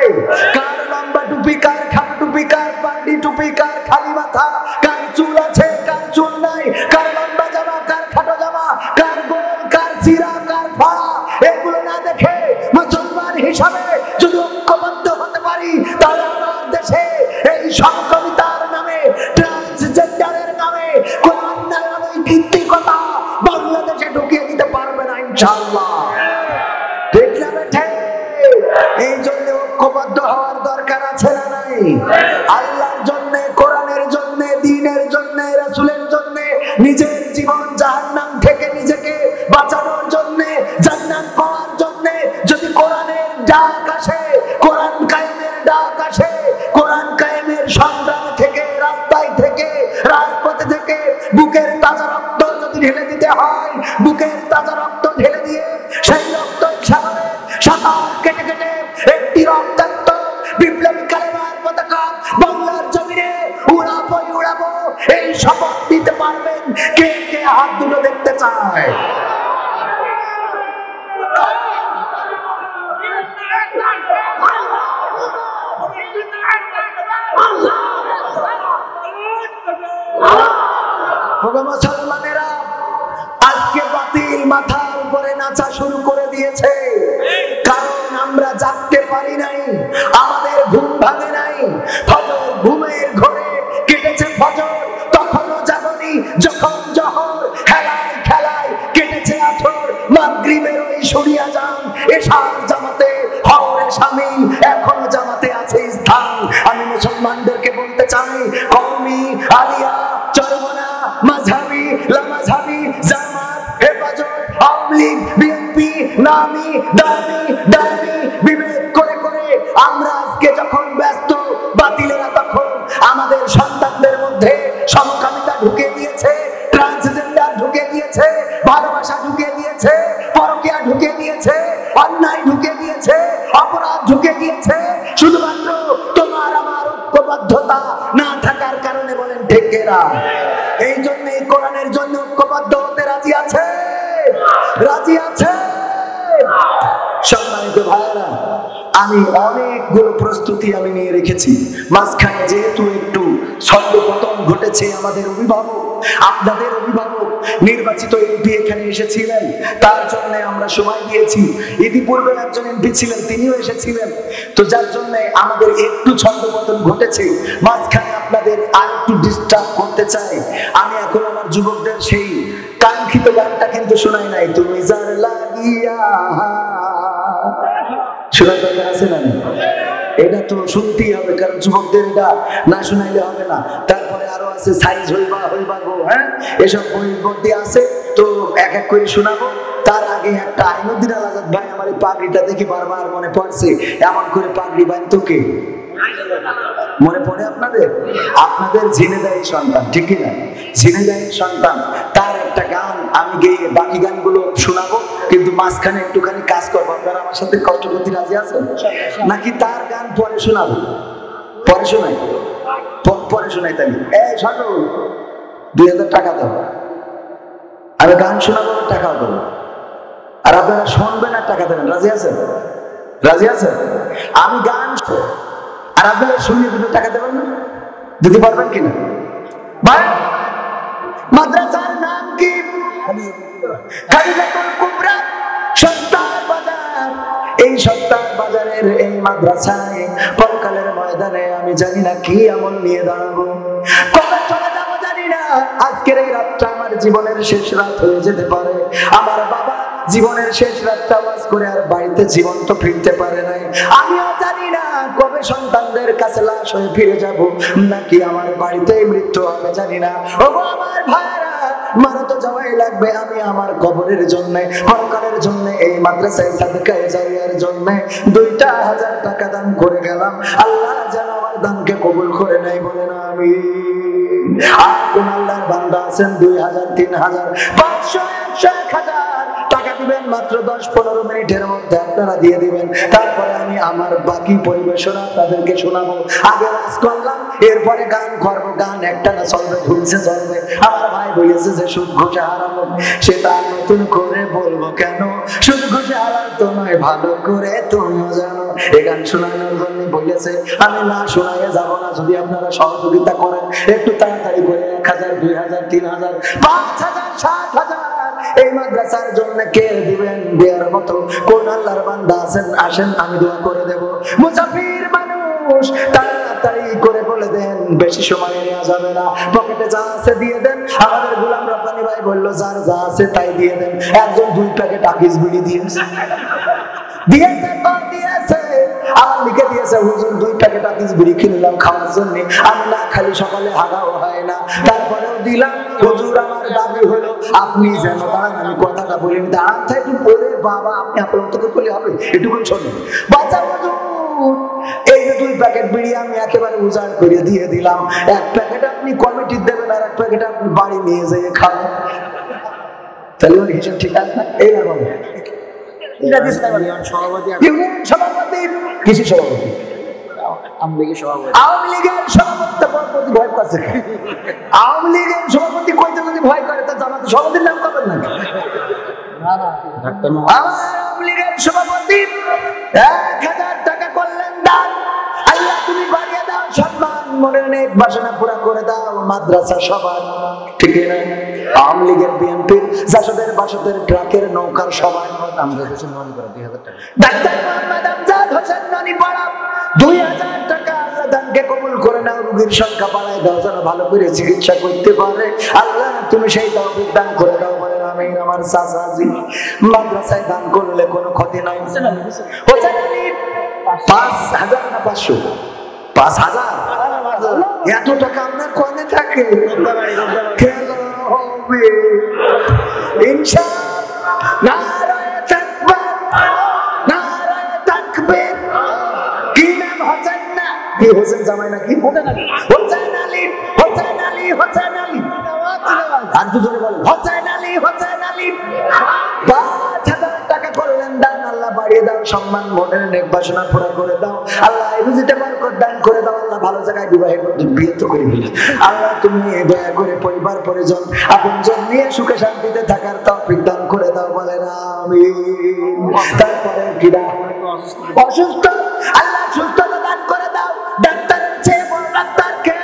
কার লম্বা টুপি, কার খাটো টুপি, কার পাগড়ি টুপি, কার খালি মাথা, কার চুল আছে, কার চুল নাই, কার লম্বা জামা, কার খাটো জামা, কার গোল, কার চিরা, কার ফা, এগুলো না দেখে মুসলমান হিসাবে যদি ঐক্যবদ্ধ হতে পারি, তাহলে আমার দেশে এই সংকমিতার নামে, ট্রান্সজেন্ডারের নামে কোন অন্যায় অনৈতিকতা বাংলাদেশে ঢুকিয়ে দিতে পারবে না ইনশাআল্লাহ। এই জন্য ঐক্যবদ্ধ হওয়ার দরকার আছে না নাই? আল্লাহর জন্য, কোরআনের জন্য, দ্বীনের জন্য, রাসূলের জন্য, নিজের জীবন জাহান্নাম থেকে নিজেকে বাঁচানোর জন্য, জান্নাত পাওয়ার জন্য যদি কোরআনের ডাক আসে, কোরআন কায়েমের ডাক আসে, কোরআন কায়েমের সংগ্রাম থেকে, রাস্তায় থেকে, রাজপথে থেকে বুকের তাজা রক্ত যদি ঢেলে দিতে হয়, বুকের তাজা রক্ত ঢেলে দিয়ে সেই রক্ত সাগরে সাঁতার কেটে কেটে একটি রক্তাক্ত বিপ্লবী কালেমার পতাকা বাংলার জমিনে উড়াবই উড়াবো, এই শপথ দিতে পারবেন কে কে? হাত দুটো দেখতে চায়। মুসলমানেরা আজকে বাতিল মাথার উপরে নাচা শুরু করে দিয়েছে, কারণ আমরা জাগতে পারি নাই, আমাদের ঘুম ভাঙে নাই। ফজর, ঘুমের ঘরে কেটেছে ফজর, তখনও জাগনি যখন জহর, খেলায় খেলায় কেটেছে আছর, মাগরিবের ওই সরিয়া যান, এশার জামাতে হওরে শামিল, এখনো জামাতে আছে স্থান। আমি মুসলমানদেরকে বলতে চাই, কওমি, আলিয়া, চরমনা, মাযহাবি, লামাযহাবি, জামাত, হেফাজত, আওয়ামী লীগ, বিএনপি, নামি দামি দামি বিবেক করে করে আমরা আজকে যখন ব্যস্ত, বাতিলেরা তখন আমাদের সন্তানদের মধ্যে সমকামিতা ঢুকে দিয়েছে, ট্রান্সজেন্ডার ঢুকে দিয়েছে, ভালোবাসা ঢুকে দিয়েছে, পরকীয়া ঢুকে দিয়েছে, অন্যায় ঢুকে দিয়েছে, অপরাধ ঢুকে দিয়েছে। শুধুমাত্র তোমার আমার ঐক্যবদ্ধতা না থাকার কারণে, বলেন ঠিক কিনা? এই জন্য কোরআনের জন্য ঐক্যবদ্ধ হতে রাজি আছে? রাজি আছে? সম্মানিত ভাইরা, আমি অনেকগুলো প্রস্তুতি আমি নিয়ে রেখেছি। মাঝখানে যেহেতু একটু ছন্দপতন ঘটেছে, আমাদের অভিভাবক, আপনাদের অভিভাবক নির্বাচিত এমপি এখানে এসেছিলেন, তার জন্য আমরা সময় দিয়েছি। ইতিপূর্বে একজন এমপি ছিলেন, তিনিও এসেছিলেন, তো যার জন্য আমাদের একটু ছন্দপতন ঘটেছে। মাঝখানে আপনাদের আর একটু ডিস্টার্ব করতে চাই। আমি এখন আমার যুবকদের সেই কাঙ্ক্ষিত গানটা কিন্তু শোনাই নাই, তুমি যার লাগিয়া, শোনার দরকার আছে না? এটা তো শুনতেই হবে, কারণ যুবকদের এটা না শোনাইলে হবে না। তারপরে আরো আছে সাইজ হইবা হইবা গো, হ্যাঁ, এসব বইয়ের মধ্যে আছে, তো এক এক করে শোনাবো। তার আগে একটা আইনুদ্দিন আল আজাদ ভাই, আমার এই পাগড়িটা দেখি বারবার মনে পড়ছে, এমন করে পাগড়ি বাঁধতো কে? মনে পড়ে আপনাদের? আপনাদের ঝিনেদারি সন্তান, ঠিক কিনা? ঝিনেদারি সন্তান, তার একটা গান আমি গেয়ে বাকি গানগুলো শোনাবো, কিন্তু মাঝখানে একটুখানি কাজ করবো। আপনারা আমার সাথে কষ্ট করতে রাজি আছেন নাকি তার গান পরে শোনাবো? পরে শোনাই, পরে শোনাই। তাহলে এই শোনো, 2000 টাকা দাও, আমি গান শোনাবো, টাকাও দেবো, আর আপনারা শুনবেন আর টাকা দেবেন। রাজি আছেন? রাজি আছেন? আমি গান আর আপনারা শুনিয়ে দুটো টাকা দেবেন না? দিতে পারবেন কিনা ভাই? মাদ্রাসার নাম কি? খাদিজাতুল কুবরা সস্তার বাজার। এই সস্তার বাজারের এই মাদ্রাসায় পরকালের ময়দানে আমি জানি না কি আমল নিয়ে দাঁড়াবো, কবে চলে যাবো জানি না। আজকের এই রাতটা আমার জীবনের শেষ রাত হয়ে যেতে পারে। আমার বাবা জীবনের শেষ রাতটা ওয়াজ করে আর বাড়িতে জীবন্ত ফিরতে পারে নাই। আমিও জানি না কবে সন্তানদের কাছে লাশ হয়ে ফিরে যাব, নাকি আমার বাড়িতেই মৃত্যু হবে, জানি না। ওগো আমার ভাইরা, মারা তো যাওয়াই লাগবে। আমি আমার কবরের জন্য, পরকালের জন্য, এই মাদ্রাসায় সাদকায়ে জারিয়ার জন্য 2000 টাকা দান করে গেলাম। আল্লাহ যেন আমার দানকে কবুল করে নেয়, বলে না আমি। আর কোন আল্লাহর বান্দা আছেন 2000, 3000, 500, 100, 1000 টাকা দিবেন, মাত্র 10-15 মিনিটের মধ্যে আপনারা দিয়ে দিবেন। তারপরে আমি আমার বাকি পরিবেশনা আপনাদেরকে শোনাবো। আগে ওয়াজ করলাম, এরপরে গান করবো। গান একটা না চলবে, ঝুলছে চলবে। আমার ভাই বলেছে যে সুদ ঘুষে হারানো, সেটা নতুন করে বলবো কেন? সুদ ঘুষে হারান তো নয়, ভালো করে তুমিও জানো। এই গান শোনানোর জন্য বলেছে, আমি না শোনাইয়ে যাবো না। যদি আপনারা সহযোগিতা করেন একটু তাড়াতাড়ি করে 1000, 2000, 3000, 5000, 60,000 এই মাদ্রাসার জন্য কে দিবেন? দেওয়ার মতো কোন আল্লাহর বান্দা আছেন? আসেন, আমি দোয়া করে দেব। মুসাফির মানুষ, তাড়াতাড়ি করে বলে দেন, বেশি সময় নেওয়া যাবে না। পকেটে যা আছে দিয়ে দেন। আমাদের গোলাম রব্বানী ভাই বললো, যার যা আছে তাই দিয়ে দেন। একজন 2 প্যাকেট আকিস বিড়ি দিয়েছে, দিয়েছে তো দিয়েছে, আমার লিখে দিয়েছে হুজুর 2 প্যাকেট আকিস বিড়ি কিনলাম খাওয়ার জন্য, আমি না খালি সকালে হাগাও হয় না, তারপরেও দিলাম। হুজুর আমার দাবি হলো আপনি যেন দাঁড়ান, আমি কথাটা বলি দাঁড়ান থাকি বলে বাবা আপনি আপনার মতো করলে হবে, এটুকু শোনেন বাচ্চা হুজুর। এই যে 2 প্যাকেট বিড়ি আমি একেবারে উজাড় করে দিয়ে দিলাম, 1 প্যাকেট আপনি কমিটি দেবেন আর 1 প্যাকেট আপনি বাড়ি নিয়ে যেয়ে খাবেন, তাহলে ওর হিসাব ঠিক আছে না? এই না বাবা সভাপতি কৃষি সভাপতি আওয়ামী লীগের সভাপতি ভয় করছে, আওয়ামী লীগের সভাপতি কইতে যদি ভয় করে তা জামাতে সভাপতির নাম করবেন নাকি? আওয়ামী লীগের সভাপতি 1000 টাকা করলেন দান, আল্লাহ তুমি বাড়িয়ে দাও সম্মান, মনে নেক বাসনা পুরা করে দাও মাদ্রাসা সবার, ঠিক না? আওয়ামী লীগের বিএনপির জাসদের বাসদের ট্রাকের নৌকার সবার আমজাদ হোসেন ননি পড়া 2000 টাকা, ডাক্তার মোহাম্মদ আমজাদ হোসেন ননি পড়া 2000 টাকা, আল্লাহ দানকে কবুল করে নাও, রোগীর সংখ্যা বাড়ায় দাও যেন ভালো করে চিকিৎসা করতে পারে, আল্লাহ তুমি সেই তৌফিক দান করে দাও বলেন আমিন। আমার চাচাজি মাদ্রাসায় দান করলে কোনো ক্ষতি নাই, হোসেন আলী 5000 না 500? 5000 এত টাকা আপনার কমে থাকে কেন হবে? ইনশাআল্লাহ নারায়ে তাকবীর, নারায়ে তাকবীর। কি নাম হোসেন না কি হোসেন জামাই নাকি? হোসেন আলী, হোসেন আলী, হোসেন আলী, হোসেন আলী, আর দুজনে বলেন হোসেন আলী, হোসেন আলী। 5000 টাকা করলেন দান, আল্লাহ বাড়িয়ে দাও সম্মান, মনের নেক বাসনা পুরা করে দাও, আল্লাহ রুজিতে বরকত দান করে দাও, আল্লাহ ভালো জায়গায় বিয়ে তো করে দিলে, আল্লাহ তুমি দয়া করে পরিবার পরিজন আপনজন নিয়ে সুখে শান্তিতে থাকার তৌফিক দান করে দাও বলেন আমিন। তারপরে কিরা অসুস্থ, আল্লাহ সুস্থতা দান করে দাও, ডাক্তারের চেয়ে বড় ডাক্তার কে?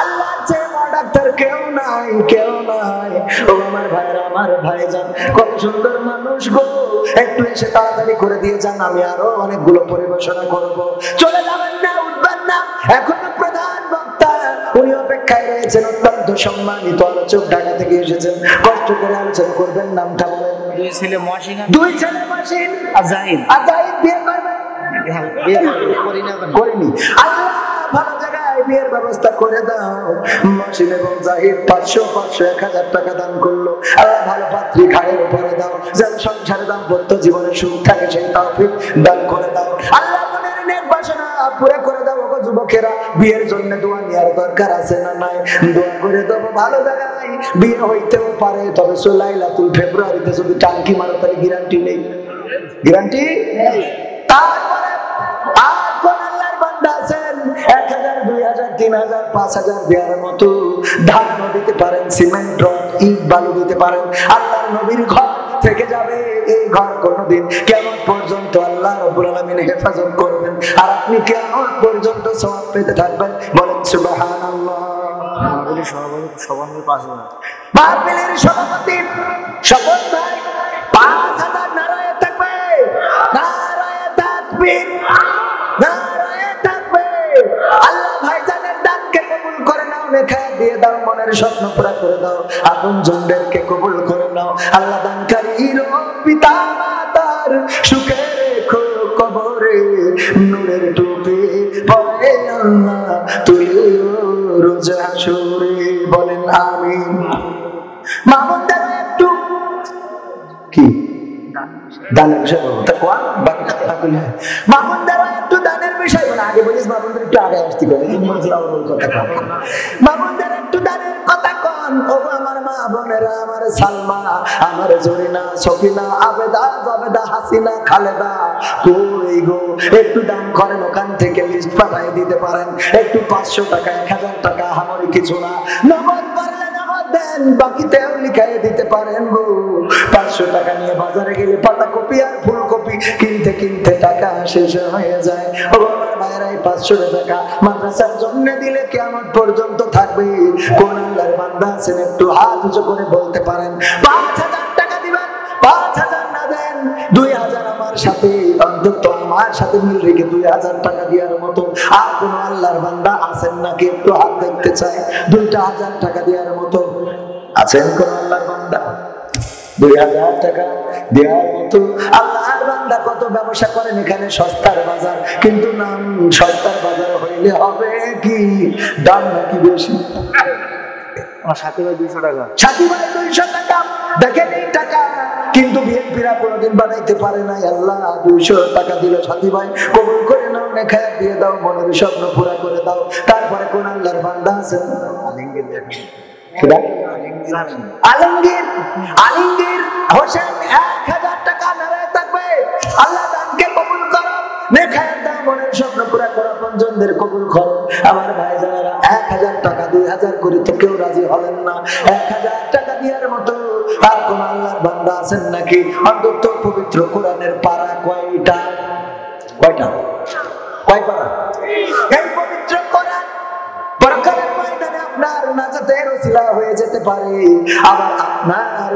আল্লাহর চেয়ে বড় ডাক্তার কেউ নাই, কেউ নাই। ও আমার ভাইরা, আমার ভাইজান কত সুন্দর মানুষ গো, একটু এসে তাড়াতাড়ি করে দিয়ে যান, আমি আরো অনেকগুলো পরিবেশনা করব। চলে যাবেন না, উঠবেন না, এখনো প্রধান বক্তা উনি অপেক্ষায় রয়েছেন, অত্যন্ত সম্মানিত আলোচক, ঢাকা থেকে এসেছেন, কষ্ট করে আলোচনা করবেন। নামটা বলেন। 2 ছেলে মহসিন, 2 ছেলে মহসিন আর জাহিদ। জাহিদ বিয়ে করবেন? বিয়ে করি না, করিনি। আল্লাহ ভালো জায়গায় বিয়ের ব্যবস্থা করে দাও। মহসিন এবং জাহিদ 500 500 1000 টাকা দান করলো, আল্লাহ ভালো পাত্রী ঘাড়ের উপরে দাও, যেন সংসারে দাম্পত্য জীবনে সুখ থাকে সেই তৌফিক দান করে দাও। আল্লাহ মনের নেক বাসনা পুরো করে দাও। ওগো যুবকেরা, বিয়ের জন্য দোয়া নেওয়ার দরকার আছে না নাই? দোয়া করে দেবো ভালো জায়গায় বিয়ে হইতেও পারে, তবে লাইলাতুল ফেব্রুয়ারিতে যদি টাঙ্কি মারো তাহলে গ্যারান্টি নেই, গ্যারান্টি নেই। তারপরে আর কোন আল্লাহর বান্দা আছেন 1000 2000 3000 5000 দেওয়ার মতো ধান দিতে পারেন, সিমেন্ট রড ইট বালু দিতে পারেন, আল্লাহর নবীর ঘর থেকে যাবে, এই ঘর কোনদিন কিয়ামত পর্যন্ত আল্লাহ রাব্বুল আলামিন হেফাজত করবেন, আর আপনি কিয়ামত পর্যন্ত সওয়াব পেতে থাকবেন। বলেন সুবহানাল্লাহ। মাহফিলের সভাপতি সভাপতি 5000, মাহফিলের সভাপতি শপথ ভাই 5000 নারায়ে তাকবীর, নারায়ে তাকবীর, নারায়ে তাকবীর। আল্লাহ ভাইজানের দানকে কবুল করে নাও, লেখা দিয়ে দাও, মনের স্বপ্ন পুরা করে দাও, আপন জনদেরকে কবুল করে নাও। আল্লাহ দানকারীর পিতা মাতার সুখে রেখো কবরে, নূরের টুপি পরে আল্লাহ তুলিও রোজ হাসরে। বলেন আমিন। মামুনদের একটু কি দানের বিষয় বলবো, তা কোয়া বাকি কথা বলি। মামুনদের একটু দানের বিষয় বলে আগে বলিস, মামুনদের একটু আগে আসতে করে কথা কন, মামুনদের একটু দানের কথা কন। ও আমার মা বোনেরা, আমার সালমা, আমার জরিনা, সফিনা, আবেদা, জাবেদা, হাসিনা, খালেদা, কই গো একটু দান করেন, ওখান থেকে লিস্ট পাঠাই দিতে পারেন। একটু 500 টাকা 1000 টাকা হামারি কিছু না, নগদ পারলে নগদ দেন, বাকিতেও লিখাই দিতে পারেন গো। 500 টাকা নিয়ে বাজারে গেলে পাতাকপি আর ফুলকপি কিনতে কিনতে টাকা শেষ হয়ে যায়। ও আমার ভাইরা, 500 টাকা মাদ্রাসার জন্য দিলে কিয়ামত পর্যন্ত থাকবে। কোন আল্লাহর বান্দা আছেন একটু হাত উঁচু করে বলতে পারেন 5000 টাকা দিবেন? 5000 না দেন 2000 আমার সাথে, অন্তত আমার সাথে মিল রেখে 2000 টাকা দেওয়ার মতো আর কোন আল্লাহর বান্দা আছেন নাকি? একটু হাত দেখতে চাই। 2000 টাকা দেওয়ার মতো আছেন কোন আল্লাহর বান্দা? 2000 টাকা দেওয়ার মতো। আল্লাহর বান্দা কত ব্যবসা করেন এখানে সস্তার বাজার, কিন্তু নাম সস্তার বাজার হইলে হবে কি দাম নাকি বেশি? আমার সাথী ভাই 200 টাকা, সাথী ভাই 200 টাকা, দেখেন এই টাকা কিন্তু বিএনপিরা কোনোদিন বানাইতে পারে নাই। আল্লাহ 200 টাকা দিল, সাথী ভাই কবুল করে নাও, নেখায়া দিয়ে দাও, মনের স্বপ্ন পুরা করে দাও। তারপরে কোন আল্লাহর বান্দা আছেন আলিঙ্গির দেখেন, আলমগীর আলমগীর হোসেন 1000 টাকা নারায় থাকবে। আল্লাহ দানকে কবুল করো, নেখায়া দাও, মনের স্বপ্ন পুরা করো, পঞ্জনদের কবুল করো। আমার ভাই জানেরা 1000 টাকা 2000 করে তো কেউ রাজি হলেন না। 1000 টাকা দেওয়ার মতো আর কোন আল্লাহর বান্দা আছেন নাকি? অন্তত পবিত্র কোরআনের পারা কয়টা? কয়টা? কয় পারা? এই পবিত্র কোরআন পরকালের ময়দানে আপনার নাজাতের ওসিলা হয়ে যেতে পারে, আবার আপনার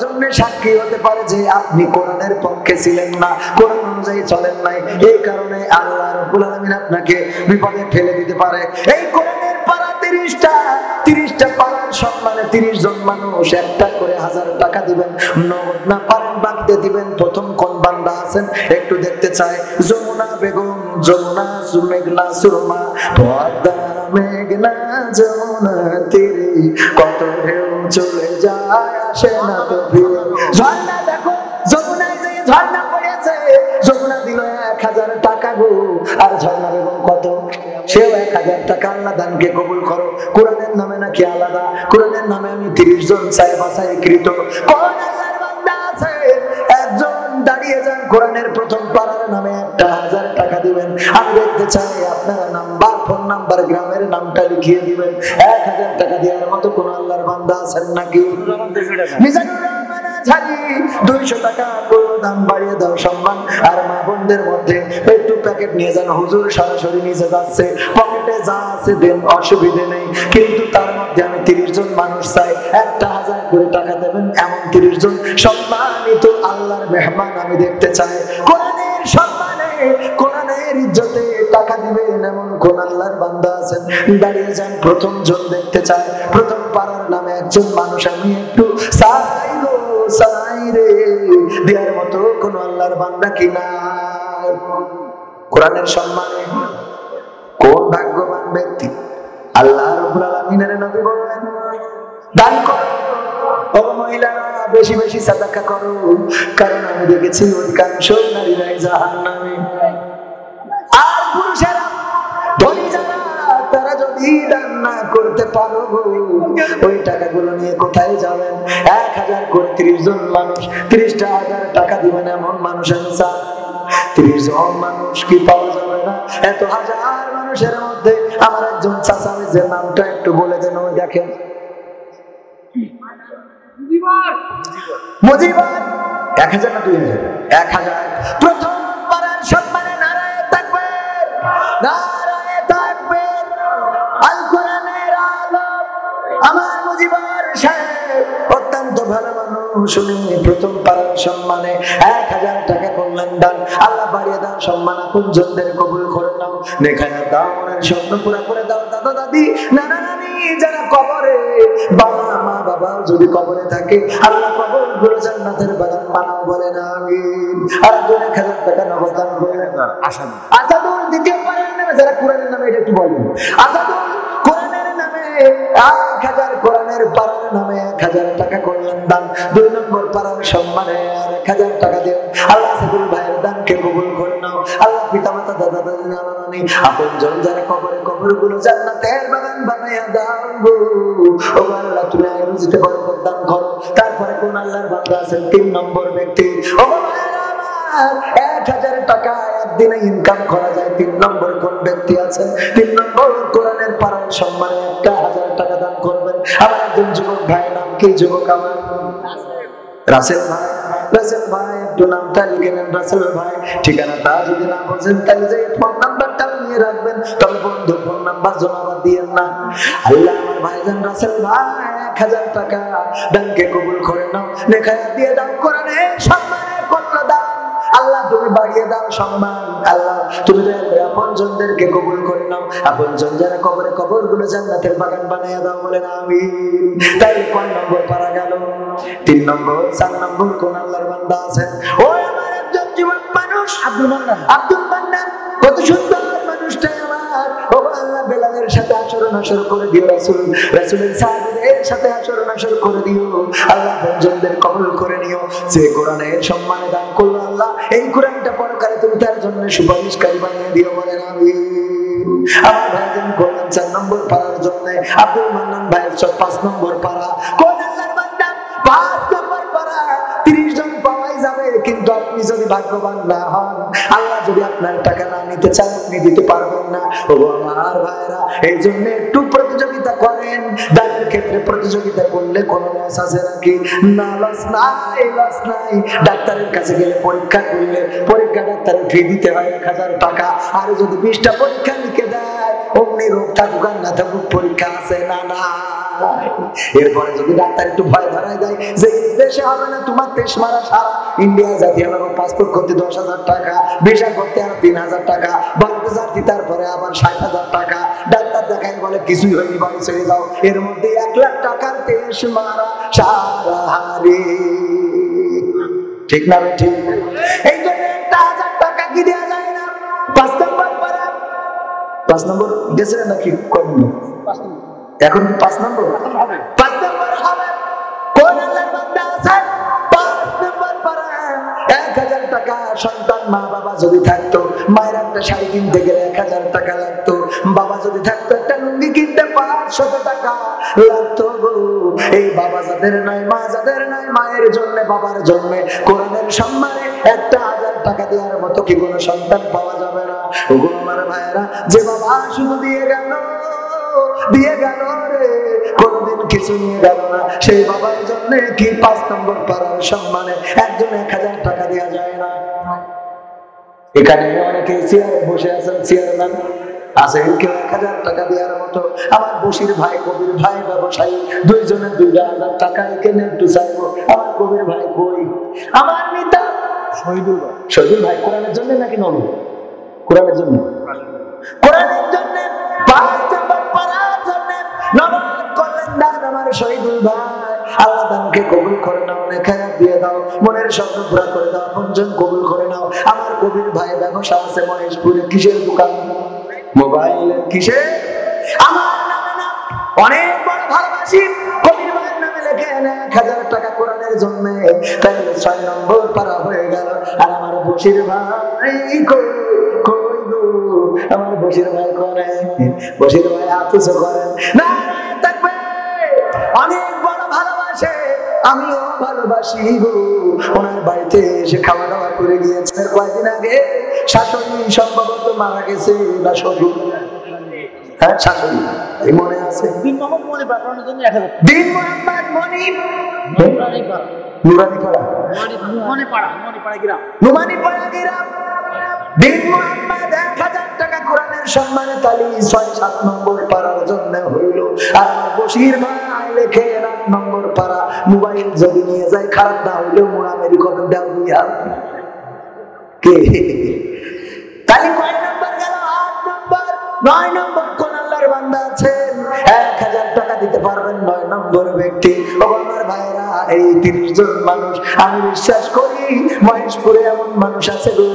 জন্য সাক্ষী হতে পারে যে আপনি কোরআনের পক্ষে ছিলেন না, কোরআন অনুযায়ী চলেন নাই। এই কারণে আল্লাহ রাব্বুল আলামিন আপনাকে বিপদে ফেলে দিতে পারে। এই কোরআনের পারা 30টা পারার সম্মানে 30 জন মানুষ একটা করে 1000 টাকা দিবেন। নগদ না পারেন বাকিতে দিবেন। প্রথম কোন বান্দা আছেন একটু দেখতে চাই। যমুনা বেগম, যমুনা মেঘনা সুরমা, পদ্মা মেঘনা যমুনা তীরে কত ঢেউ চলে যায় আসে না তো ফিরে। ঝর্ণা দেখো, যমুনায় যে ঝর্ণা পড়েছে, যমুনা দিল 1000 টাকা গো। আর ঝর্ণা বেগম কত? সেও 1000 টাকা। আল্লাহ দানকে কবুল করো। কোরআনের নামে নাকি আলাদা? কোরআনের নামে আমি 30 জন চাই বাছাইকৃত। কোন আল্লাহর বান্দা আছে একজন দাঁড়িয়ে যান, কোরআনের প্রথম পারার নামে 1000 টাকা দিবেন। আমি দেখতে চাই আপনারা নাম্বার, ফোন নাম্বার, গ্রামের নামটা লিখিয়ে দিবেন। 1000 টাকা দেওয়ার মতো কোন আল্লাহর বান্দা আছেন নাকি? মিজানুর রহমান আজহারি 200 টাকা করে দাম বাড়িয়ে দাও সম্মান। আর মা বোনদের মধ্যে একটু প্যাকেট নিয়ে যান, হুজুর সরাসরি নিচে যাচ্ছে, পকেটে যা আছে দেন, অসুবিধে নেই, কিন্তু তার মধ্যে আমি 30 জন মানুষ চাই, 1000 করে টাকা দেবেন। এমন 30 জন সম্মানিত আল্লাহর মেহমান আমি দেখতে চাই। কোরআনের সম্মানে, কোরআনের ইজ্জতে টাকা দিবেন এমন কোন আল্লাহর বান্দা আছেন? দাঁড়িয়ে যান, প্রথম জন দেখতে চাই। প্রথম পাড়ার নামে একজন মানুষ আমি একটু চাই গো, চাই রে, দেওয়ার মতো কোন আল্লাহর বান্দা কি নাই? কোরআনের সম্মানে কোন ভাগ্যবান ব্যক্তি? আল্লাহ রাব্বুল আলামিনের নবী বললেন দান করো ও মহিলারা, বেশি বেশি সাদাকা করো, কারণ আমি দেখেছি অধিকাংশ নারীরাই জাহান্নামে। আর পুরুষেরা ধনী যারা, তারা যদি দান না করতে পারো গো, ওই টাকাগুলো নিয়ে কোথায় যাবেন? 1000 করে 30 জন মানুষ 30,000 টাকা দিবেন এমন মানুষ আমি চাই। 30 জন মানুষ কি পাওয়া যাবে না? এত হাজার মানুষের মধ্যে আমার একজন চাচা, যে নামটা একটু বলে দেন, ওই দেখেন মুজিবার। 1000 না 2000? 1000। প্রথম পাড়ার সম্মানে নারায়ে তাকবীর, নারায়ে তাকবীর। আল কোরআনের আলো আমার মুজিবার সাহেব অত্যন্ত ভালো মানুষ, উনি প্রথম পাড়ার সম্মানে 1000 টাকা করলেন দান। আল্লাহ বাড়িয়ে দাও সম্মান, আপনজনদের কবুল করে নাও, নেখায়া দাও, মনের স্বপ্ন পুরা করে দাও। দাদা দাদি, নানা নানি যারা কবরে, মা বাবা যদি কবরে থাকে, আল্লাহ কবর গুলো জান্নাতের বাগান বানাও, বলে না আমিন। আর 1000 টাকা নগদ দান করলেন। আসাদুল দ্বিতীয় পাড়ার নামে, যারা কোরআনের নামে, এটা একটু বলবেন। আসাদুল কোরআনের নামে 1000, কোরআনের পাড়ার নামে 1000 টাকা করলেন দান। 2 নম্বর পাড়ার সম্মানে আর 1000 টাকা দেন। আল্লাহ আসাদুল ভাইয়ের দানকে কবুল করে নাও। আল্লাহ পিতা মাতা, দাদা দাদি, নানা নানি, আপনজন যারা কবরে, কবরগুলো জান্নাতের বাগান বানাইয়া দাও গো। ও আল্লাহ, তুমি রুজিতে বরকত দান করো। তারপরে কোন আল্লাহর বান্দা আছেন? 3 নম্বর ব্যক্তি। ও ভাইরা আমার, 1000 টাকা একদিনে ইনকাম করা যায়। 3 নম্বর কোন ব্যক্তি আছেন? 3 নম্বর কোরআনের পাড়ার সম্মানে 1000 টাকা দান করবেন। আমার একজন যুবক ভাই, নাম কি যুবক আমার? রাসেল ভাই। রাসেল ভাই একটু নামটা লিখে নেন, রাসেল ভাই। ঠিকানাটা যদি না বলছেন তাহলে যে ফোন নাম্বারটা নিয়ে রাখবেন, তবে বন্ধু ফোন নাম্বার জমা দিয়েন না। আল্লাহ আমার ভাইজান রাসেল ভাই 1000 টাকা ব্যাংকে কবুল করে নাও, নেখায়া দিয়ে দাও। কোরআনের সম্মানে করলো দান, আল্লাহ তুমি বাড়িয়ে দাও সম্মান, আল্লাহ তুমি দয়া করে আপনজনদেরকে কবুল করে নাও, আপনজন যারা কবরে কবরগুলো জান্নাতের বাগান বানিয়ে দাও, বলেন আমিন। তাই কয় নম্বর পারা গেল? 3 নম্বর। 4 নম্বর কোন আল্লাহর বান্দা আছেন? ওই আমার একজন যুবক মানুষ আব্দুল মান্নান। আব্দুল মান্নান কত সুন্দর মানুষটা আমার। ও আল্লাহ বেলালের সাথে আচরণ করে দিও, রাসূলের সাহাবীদের সাথে আচরণ করে দিও আল্লাহ, বন্ধুদের কবুল করে নিও। যে কোরআনের সম্মানে দান করলো আল্লাহ, এই কোরআনটা পরকালে তুমি তার জন্য সুপারিশকারী বানিয়ে দিও, বলেন আমিন। আমার ভাইজান কোরআন 4 নম্বর পারার জন্য আব্দুল মান্নান ভাইয়ের 5 নম্বর পারা। কোন আল্লাহর বান্দা 5 নম্বর পারা 30 জন পাওয়াই যাবে, কিন্তু আপনি যদি ভাগ্যবান না হন, আল্লাহ যদি আপনার টাকা না নিতে চান, আপনি দিতে পারবেন না। ও আমার ভাইরা, এই জন্য একটু প্রতিযোগিতা করেন। দানের ক্ষেত্রে প্রতিযোগিতা করলে কোনো লস আছে নাকি? না, লস নাই, লস নাই। ডাক্তারের কাছে গেলে পরীক্ষা করলে পরীক্ষা ডাক্তারের ফি দিতে হয় 1000 টাকা, আর যদি 20টা পরীক্ষা লিখে দেয়, অমনি রোগ থাকুক আর না থাকুক পরীক্ষা আছে না? না। এরপরে যদি ডাক্তার একটু ভয় ধরায় দেয় যে এই দেশে হবে না তোমার দেশ মারা, সারা ইন্ডিয়া জাতি আমার পাসপোর্ট করতে 10,000 টাকা, ভিসা করতে আর 3,000 টাকা, বাড়িতে জাতি তারপরে আবার 60,000 টাকা, ডাক্তার দেখায় বলে কিছুই হয়নি, বাড়ি ছেড়ে যাও। এর মধ্যে 1 লাখ টাকার দেশ মারা সারা হারে, ঠিক না রে? ঠিক। এই জন্য 1,000 টাকা কি দেওয়া যায় না? 5 নম্বর পারা। 5 নম্বর গেছে নাকি? এখন 5 নম্বর হবে। 5 নম্বর হবে। কোন আল্লাহর বান্দা আছেন 5 নম্বর পারা? 1000 টাকা সন্তান মা বাবা যদি থাকতো, মায়ের একটা শাড়ি কিনতে গেলে 1000 টাকা লাগতো, বাবা যদি থাকতো একটা লুঙ্গি কিনতে 500 টাকা লাগতো গো। এই বাবা যাদের নাই, মা যাদের নাই, মায়ের জন্য বাবার জন্য কোরআনের সম্মানে 1000 টাকা দেওয়ার মতো কি কোনো সন্তান পাওয়া যাবে না? ওগো আমার ভাইয়েরা, যে বাবা শুধু দিয়ে গেল রে, কোনদিন কিছু নিয়ে গেল না, সেই বাবার জন্য কি 5 নম্বর পাড়ার সম্মানে একজন 1000 টাকা দেওয়া যায় না? এখানে অনেকে চেয়ারে বসে আছেন, চেয়ারম্যান আছে, কেউ 1000 টাকা দেওয়ার মতো। আমার বশির ভাই, কবির ভাই ব্যবসায়ী, দুইজনের 2,000 টাকা এখানে একটু চাইবো। আমার কবির ভাই কই? আমার মিতা শহীদুল ভাই কোরআনের জন্য নাকি নবী? কোরআনের জন্য, কোরআনের জন্য 5 নম্বর পাড়ার জন্য নবাব করলেন দান আমার শহীদুল ভাই। আল্লাহ দানকে কবুল করে নাও, নেখায়াত দিয়ে দাও, মনের স্বপ্ন পুরা করে দাও, আপনজন কবুল করে নাও। আমার কবির ভাই ব্যবসা আছে মহেশপুরে, কিসের দোকান? মোবাইলের। কিসের? আমার নামে না, অনেক বড় ভালোবাসি। কবির ভাইয়ের নামে লেখে 1000 টাকা কোরআনের জন্য, তাই 6 নম্বর পারা হয়ে গেল। আর আমার বশির ভাই কই গো? আমার বশির ভাই করে, বশির ভাই আতুস করেন না, থাকবে অনেক বড় ভালোবাসে, আমিও ভালোবাসি গো। ওনার বাড়িতে এসে খাওয়া দাওয়া করে গিয়েছে কয়েকদিন আগে। শাশুড়ি সম্ভবত মারা গেছে না শ্বশুর? হ্যাঁ, শাশুড়ি। এই মনে আছে? দিন মোহাম্মদ মনির, নুরানি পাড়া, নুমানি পাড়া গ্রাম। দিন মোহাম্মদ 1000 টাকা কোরআনের সম্মানে তালি 6-7 নম্বর পাড়ার জন্য হইল। আর আমার বশির ভাই লেখে 8 নম্বর পাড়া। মোবাইল যদি নিয়ে যায়, খারাপ না হইলেও মোড়ামেরি করবেন, দাও দিয়া কে? তালি কয় নম্বর গেল? 8 নম্বর। 9 নম্বর কোন আল্লাহর বান্দা আছেন 1000 টাকা দিতে পারবেন? 9 নম্বর ব্যক্তি। ও আমার ভাইরা, এই 30 জন মানুষ, আমি বিশ্বাস করি মহেশপুরে এমন মানুষ আছে গো,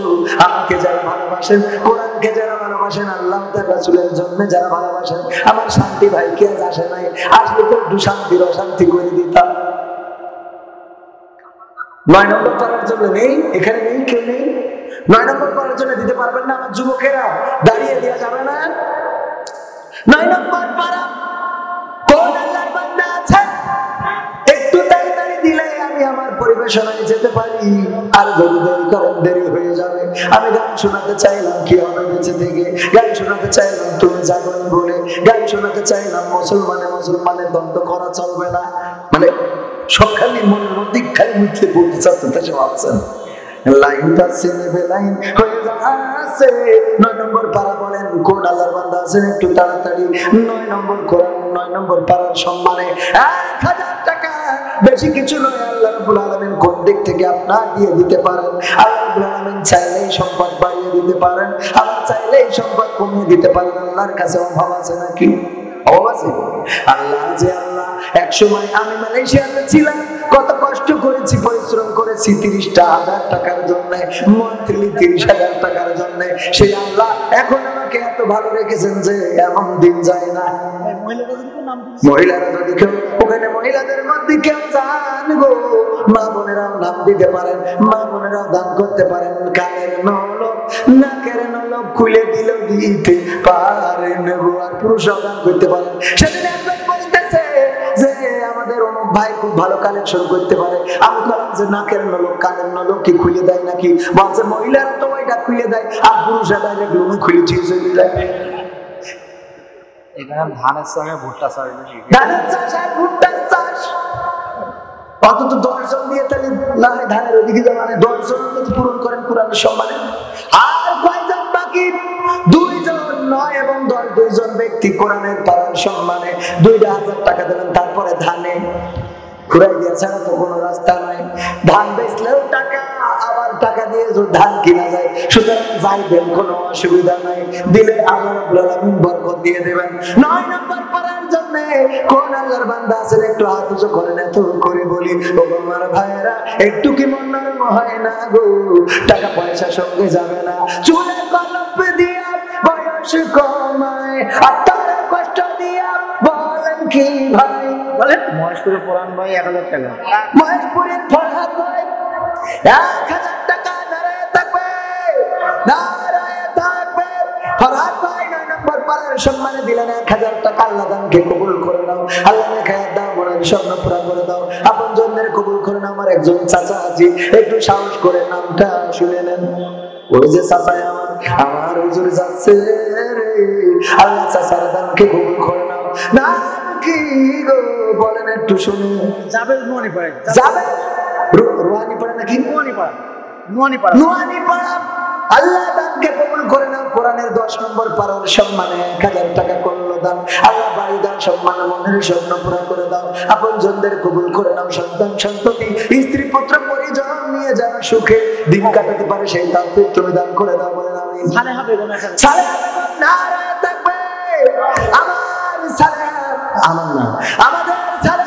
আমাকে যারা ভালোবাসেন, কোরআনকে যারা ভালোবাসেন, আল্লাহ তার রাসূলের জন্য যারা ভালোবাসেন। আমার শান্তি ভাই কে আসে নাই? আসলে তো একটু শান্তির অশান্তি করে দিতাম। 9 নম্বর পাওয়ার জন্য নেই, এখানে নেই, কেউ নেই। 9 নম্বর পাওয়ার জন্য দিতে পারবেন না? আমার যুবকেরা দাঁড়িয়ে দেওয়া যাবে না? 9 নম্বর পারা কোন আল্লাহর বান্দা আছে একটু তাড়াতাড়ি দিলে আমি আমার পরিবেশনায় যেতে পারি। আর যদি দেরি করেন, দেরি হয়ে যাবে। আমি গান শোনাতে চাইলাম কি হবে বেঁচে থেকে, গান শোনাতে চাইলাম তুমি জাগনি বলে, গান শোনাতে চাইলাম মুসলমানের দ্বন্দ্ব করা চলবে না। মানে সবখানি মনের মধ্যে খালি মুখে বলতে চাচ্ছে, ভাবছেন লাইন পাচ্ছে নেবে লাইন হয়ে যাচ্ছে। 9 নম্বর পারা বলেন কোন আল্লাহর বান্দা আছেন একটু তাড়াতাড়ি? 9 নম্বর কোরআন, 9 নম্বর পারার সম্মানে 1000 টাকা, বেশি কিছু নয়। আল্লাহ রাব্বুল আলামিন কোন দিক থেকে আপনার দিয়ে দিতে পারেন। আল্লাহ রাব্বুল আলামিন চাইলেই সম্পদ বাড়িয়ে দিতে পারেন, আবার চাইলেই সম্পদ কমিয়ে দিতে পারেন। আল্লাহর কাছে অভাব আছে নাকি? অভাব আছে? আল্লাহ যে আল্লাহ, এক সময় আমি মালয়েশিয়াতে ছিলাম, কত কষ্ট করেছি, পরিশ্রম করেছি 30,000 টাকার জন্য, মন্থলি 30,000 টাকার জন্য। সেই আল্লাহ এখন আমাকে এত ভালো রেখেছেন যে এমন দিন যায় না। মহিলারা যদি কেউ ওখানে, মহিলাদের মধ্যে কেউ যান গো, মা বোনেরাও নাম দিতে পারেন, মা বোনেরাও দান করতে পারেন। কানের নলক, নাকের নলক খুলে দিল দিতে পারেন গো, আর পুরুষরাও দান করতে পারেন। সেদিন একজন বলতেছে যে আমাদের অমুক ভাই খুব ভালো কালেকশন করতে পারে। আমি বললাম যে নাকের নলক, কানের নলক কি খুলে দেয় নাকি? বলছে মহিলারা তো ওইটা খুলে দেয়, আর পুরুষরা ডাইরেক্ট লুঙ্গি খুলে দিয়ে চলে যায়। এখানে ধানের সঙ্গে ভুট্টা চাষ, ধানের চাষ আর ভুট্টার চাষ, অন্তত 10 জন দিয়ে তাহলে না হয় ধানের ওদিকে যাবে, মানে 10 জন পূরণ করেন কোরআনের সম্মানে। আর কয়জন বাকি? 2 জন, 9 এবং 10, 2 জন ব্যক্তি কোরআনের পারার সম্মানে 2,000 টাকা দেবেন। তারপরে ধানে ঘুরাই দিয়ে ছাড়া তো কোনো রাস্তা নাই। ধান বেচলেও টাকা, আবার টাকা দিয়ে ধান কিনা যায়। সুতরাং যাইবেন, কোনো অসুবিধা নাই, দিলে আল্লাহ রাব্বুল আলামিন বরকত দিয়ে দেবেন। 9 নম্বর পারার জন্য কোন আল্লাহর বান্দা আছেন একটু হাত উঁচু করেন, এত করে বলি ও আমার ভাইয়েরা, একটু কি মন নরম হয় না গো? টাকা পয়সা সঙ্গে যাবে না, চুলে কলপ দিয়া বয়স কমায়, আর তারা কষ্ট দিয়া বলেন কি ভাই? বলেন মহেশপুরের পুরান ভাই 1,000 টাকা, মহেশপুরের ফরহাদ ভাই 1,000 টাকা দাঁড়ায় থাকবে, দাঁড়ায় থাকবে। ফরহাদ ভাই 9 নম্বর পারার সম্মানে দিলেন 1,000 টাকা। আল্লাহ দানকে কবুল করে নাও, আল্লাহ নেখায়াত দাও, মনের স্বপ্ন পুরা করে দাও, আপন জনদের কবুল করে নাও। আমার একজন চাচা আছে, একটু সাহস করে নামটা শুনে নেন। ওই যে চাচাই আমার হুজুর যাচ্ছে রে, আল্লাহ চাচার দানকে কবুল করে নাও। নাম কি গো বলেন একটু শুনি? যাবে নোয়ানি পাড়া, যাবে রোহানি পাড়া নাকি নোয়ানি পাড়া, নোয়ানি পাড়া, নোয়ানি পাড়া। আল্লাহ দানকে কবুল করে নাও। কোরআনের 10 নম্বর পারার সম্মানে 1,000 টাকা করলো দান। আল্লাহ বাড়ি দাও, সম্মানে মনের স্বপ্ন পুরা করে দাও, আপন জনদের কবুল করে নাও। সন্তান সন্ততি, স্ত্রী পুত্র পরিজন নিয়ে যারা সুখে দিন কাটাতে পারে সেই তৌফিক তুমি দান করে দাও। বলেন আমিন। সালে হবে কোন একটা সালে হবে, নারায়ে তাকবীর। আমার সালে, আমার না, আমাদের সালে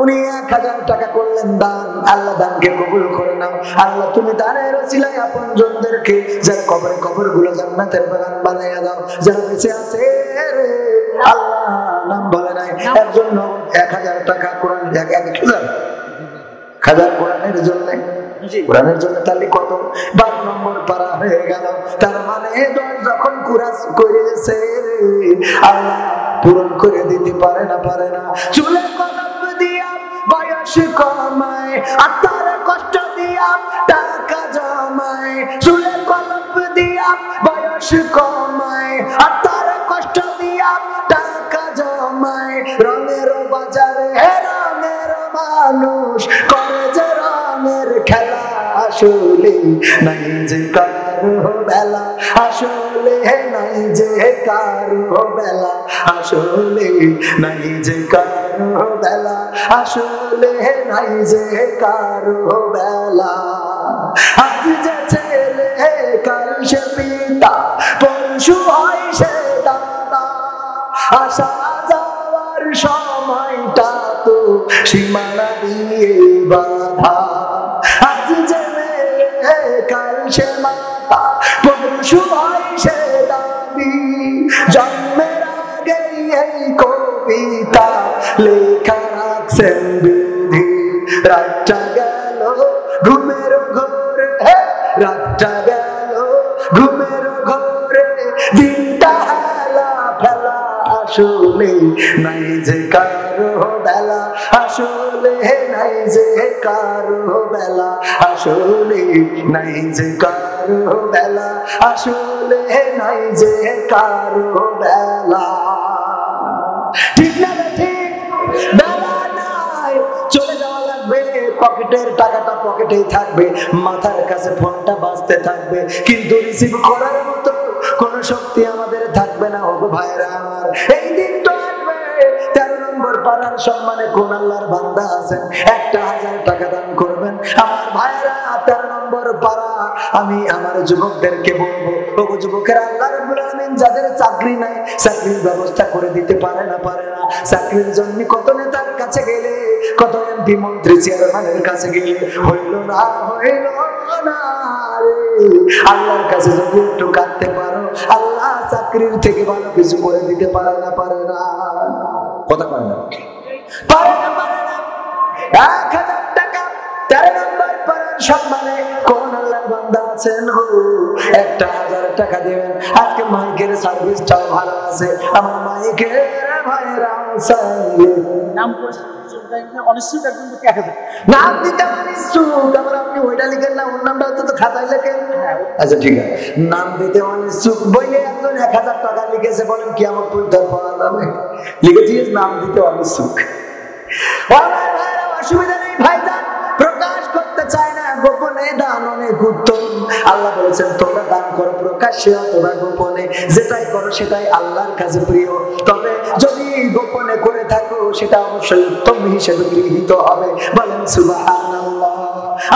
উনি 1,000 টাকা করলেন দান। আল্লাহ দানকে কবুল করে নাও। আল্লাহ তুমি দানের ওসিলায় আপন জনদেরকে, যারা কবরে, কবরগুলো জান্নাতের বাগান বানাইয়া দাও। যারা বেঁচে আছে আল্লাহ নাম বলে নাই, একজন 1,000 টাকা কোরআন, 1,000 কোরআনের জন্য, কোরআনের জন্য তাহলে কত? 12 নম্বর পারা হয়ে গেল। তার মানে 10 যখন কুরাস করেছে আল্লাহ পূরণ করে দিতে পারে না, পারে না। চুলে কলপ দিয়া বয়স কমায়, আর তার কষ্ট দিয়া টাকা জমায়। চুলে কলপ দিয়া বয়স কমায়, আর তার কষ্ট দিয়া টাকা জমায়। রঙের বাজারে রঙের মানুষ করে যে রঙের খেলা, আসলে নাই যে কারো বেলা, আসলে নাই যে কারো বেলা, আসলে নাই যে কারো বেলা, আসলে নাই যে কারো বেলা। আজ যে ছেলে কাল সে পিতা, পরশু হয় সে দাদা, আসা যাওয়ার সময়টা তো সীমানা দিয়ে বাধা। আজ যে মেয়ে কাল সে মাতা, পরশু হয় সে দাদি, জন্মের আগে এই কবিতা লেখা রাখছেন বিধি। রাতটা গেল ঘুমের ঘোরে, রাতটা গেল ঘুমের ঘোরে, দিনটা হেলা ফেলা, আসলে নাই যে কারো বেলা, আসলে নাই যে কারো বেলা, আসলে নাই যে কারো বেলা, আসলে নাই যে কারো বেলা। ঠিক না ঠিক? বেলা নাই, চলে যাওয়া লাগবে, পকেটের টাকাটা পকেটেই থাকবে, মাথার কাছে ফোনটা বাজতে থাকবে, কিন্তু রিসিভ করার মতো কোন শক্তি আমাদের থাকবে না। ওগো ভাইরা আমার, এই দিন তো আসবে। 13 নম্বর পাড়ার সম্মানে কোন আল্লাহর বান্দা আছেন 1000 টাকা দান করবেন? আমার ভাইরা 13 নম্বর পাড়া, আমি আমার যুবকদেরকে বলবো, ওগো যুবকেরা, আল্লাহ রাব্বুল আলামিন যাদের চাকরি নাই, চাকরির ব্যবস্থা করে দিতে পারে না, চাকরির জন্য কত নেতার কাছে গেলে, কত এমপি মন্ত্রী চেয়ারম্যানের কাছে গেলে, হইল না রে। আল্লাহর কাছে যদি একটু কাঁদতে পারো, আল্লাহ চাকরির থেকে ভালো কিছু করে দিতে পারে না। কথা পারে না, 1000 টাকা 13 নম্বর পাড়ার সম্মানে কোন আল্লাহর বান্দা আছেন গো? 1000 টাকা দিবেন। আজকে মাইকের সার্ভিসটাও ভালো আছে, আমার মাইকের ভাইরাও চাইলে নাম নাম দিতে অনিচ্ছুক। আবার আপনি ওইটা লিখেন না, ওর নামটা তো খাতায় লেখেন। আচ্ছা ঠিক আছে, নাম দিতে অনিচ্ছুক বইলে একজন 1000 টাকা লিখেছে, বলেন কি আমার পরিচয় পাওয়া যাবে? লিখেছিস নাম দিতে অনিচ্ছুক। অসুবিধা নেই ভাইজান, প্রকাশ করতে চায় না, গোপনে দান অনেক উত্তম। আল্লাহ বলেছেন তোমরা দান করো প্রকাশ্যে অথবা গোপনে, যেটাই করো সেটাই আল্লাহর কাছে প্রিয়। তবে যদি গোপনে করে থাকো সেটা অবশ্যই উত্তম হিসেবে গৃহীত হবে। বলেন সুবহানাল্লাহ।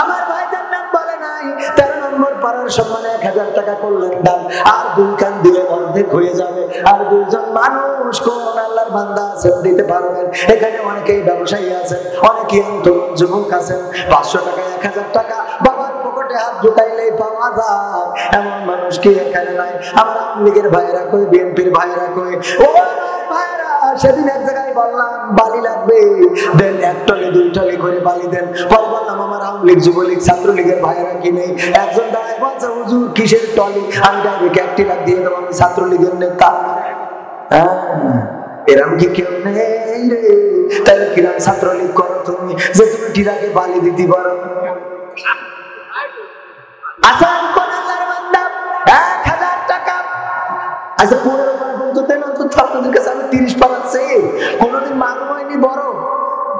আমার ভাইজান নাম বলে নাই, 13 নম্বর পাড়ার সম্মানে 1000 টাকা করলেন দান, আর 2 কান দিলে অর্ধেক হয়ে যাবে। আর 2 জন মানুষ কোন আল্লাহর বান্দা আছেন দিতে পারবেন? এখানে অনেকেই ব্যবসায়ী আছেন, অনেকেই তরুণ যুবক আছেন। 500 টাকা 1000 টাকা বাবার পকেটে হাত ঢুকাইলেই পাওয়া যায়, এমন মানুষ কি এখানে নাই? আমরা আওয়ামী লীগের ভাইরা কই, বিএনপির ভাইরা কই? ও ভাইরা, সেদিন এক জায়গায় বললাম বালি লাগবে, দেন 1 টলি 2 টলি করে বালি দেন। পরে বললাম আমার আওয়ামী লীগ, যুবলীগ, ছাত্রলীগের ভাইরা কি নেই? একজন দাঁড়ায় বলছে হুজুর কিসের টলি? আমি ডাইরেক্ট 1 টিলা দিয়ে দেবো, আমি ছাত্রলীগের নেতা। এরম কি কেউ নেই রে? তাহলে কিরাম ছাত্রলীগ করো তুমি, যে তুমি টিরাকে বালি দিতে পারো? আসান কোন আল্লাহর বান্দা 1000 টাকা, আচ্ছা 15 পারা পর্যন্ত দেন অন্তত আপনাদের কাছে। আমি 30 পারাচ্ছি, কোনোদিন মালুম হয়নি বড়,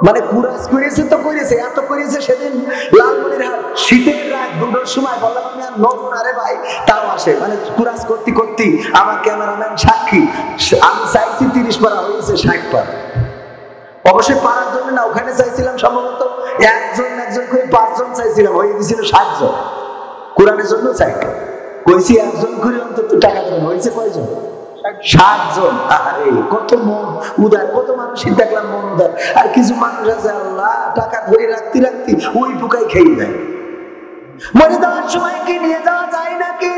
মানে কুরাস করেছে তো করেছে, এত করেছে। সেদিন লালমনিরহাট শীতের রাত 2টার সময় বললাম আমি আর নব না রে ভাই, তাও আসে, মানে কুরাস করতে আমার ক্যামেরাম্যান সাক্ষী, আমি চাইছি 30 পারা, হয়েছে 60 পারা। অবশ্যই পারার জন্য না, ওখানে চাইছিলাম সম্ভবত একজন করে 5 জন চাইছিলাম, হয়ে গেছিল 60 জন। কোরআনের জন্য চাই কইছি একজন করে অন্তত টাকা দেবেন, হয়েছে কয়জন? 60 জন। আরে কত মন উদার, কত মানুষই দেখলাম মন উদার। আর কিছু মানুষ আছে আল্লাহ টাকা ধরে রাখতে ওই পোকাই খেয়ে দেয়। মরে যাওয়ার সময় কি নিয়ে যাওয়া যায় নাকি?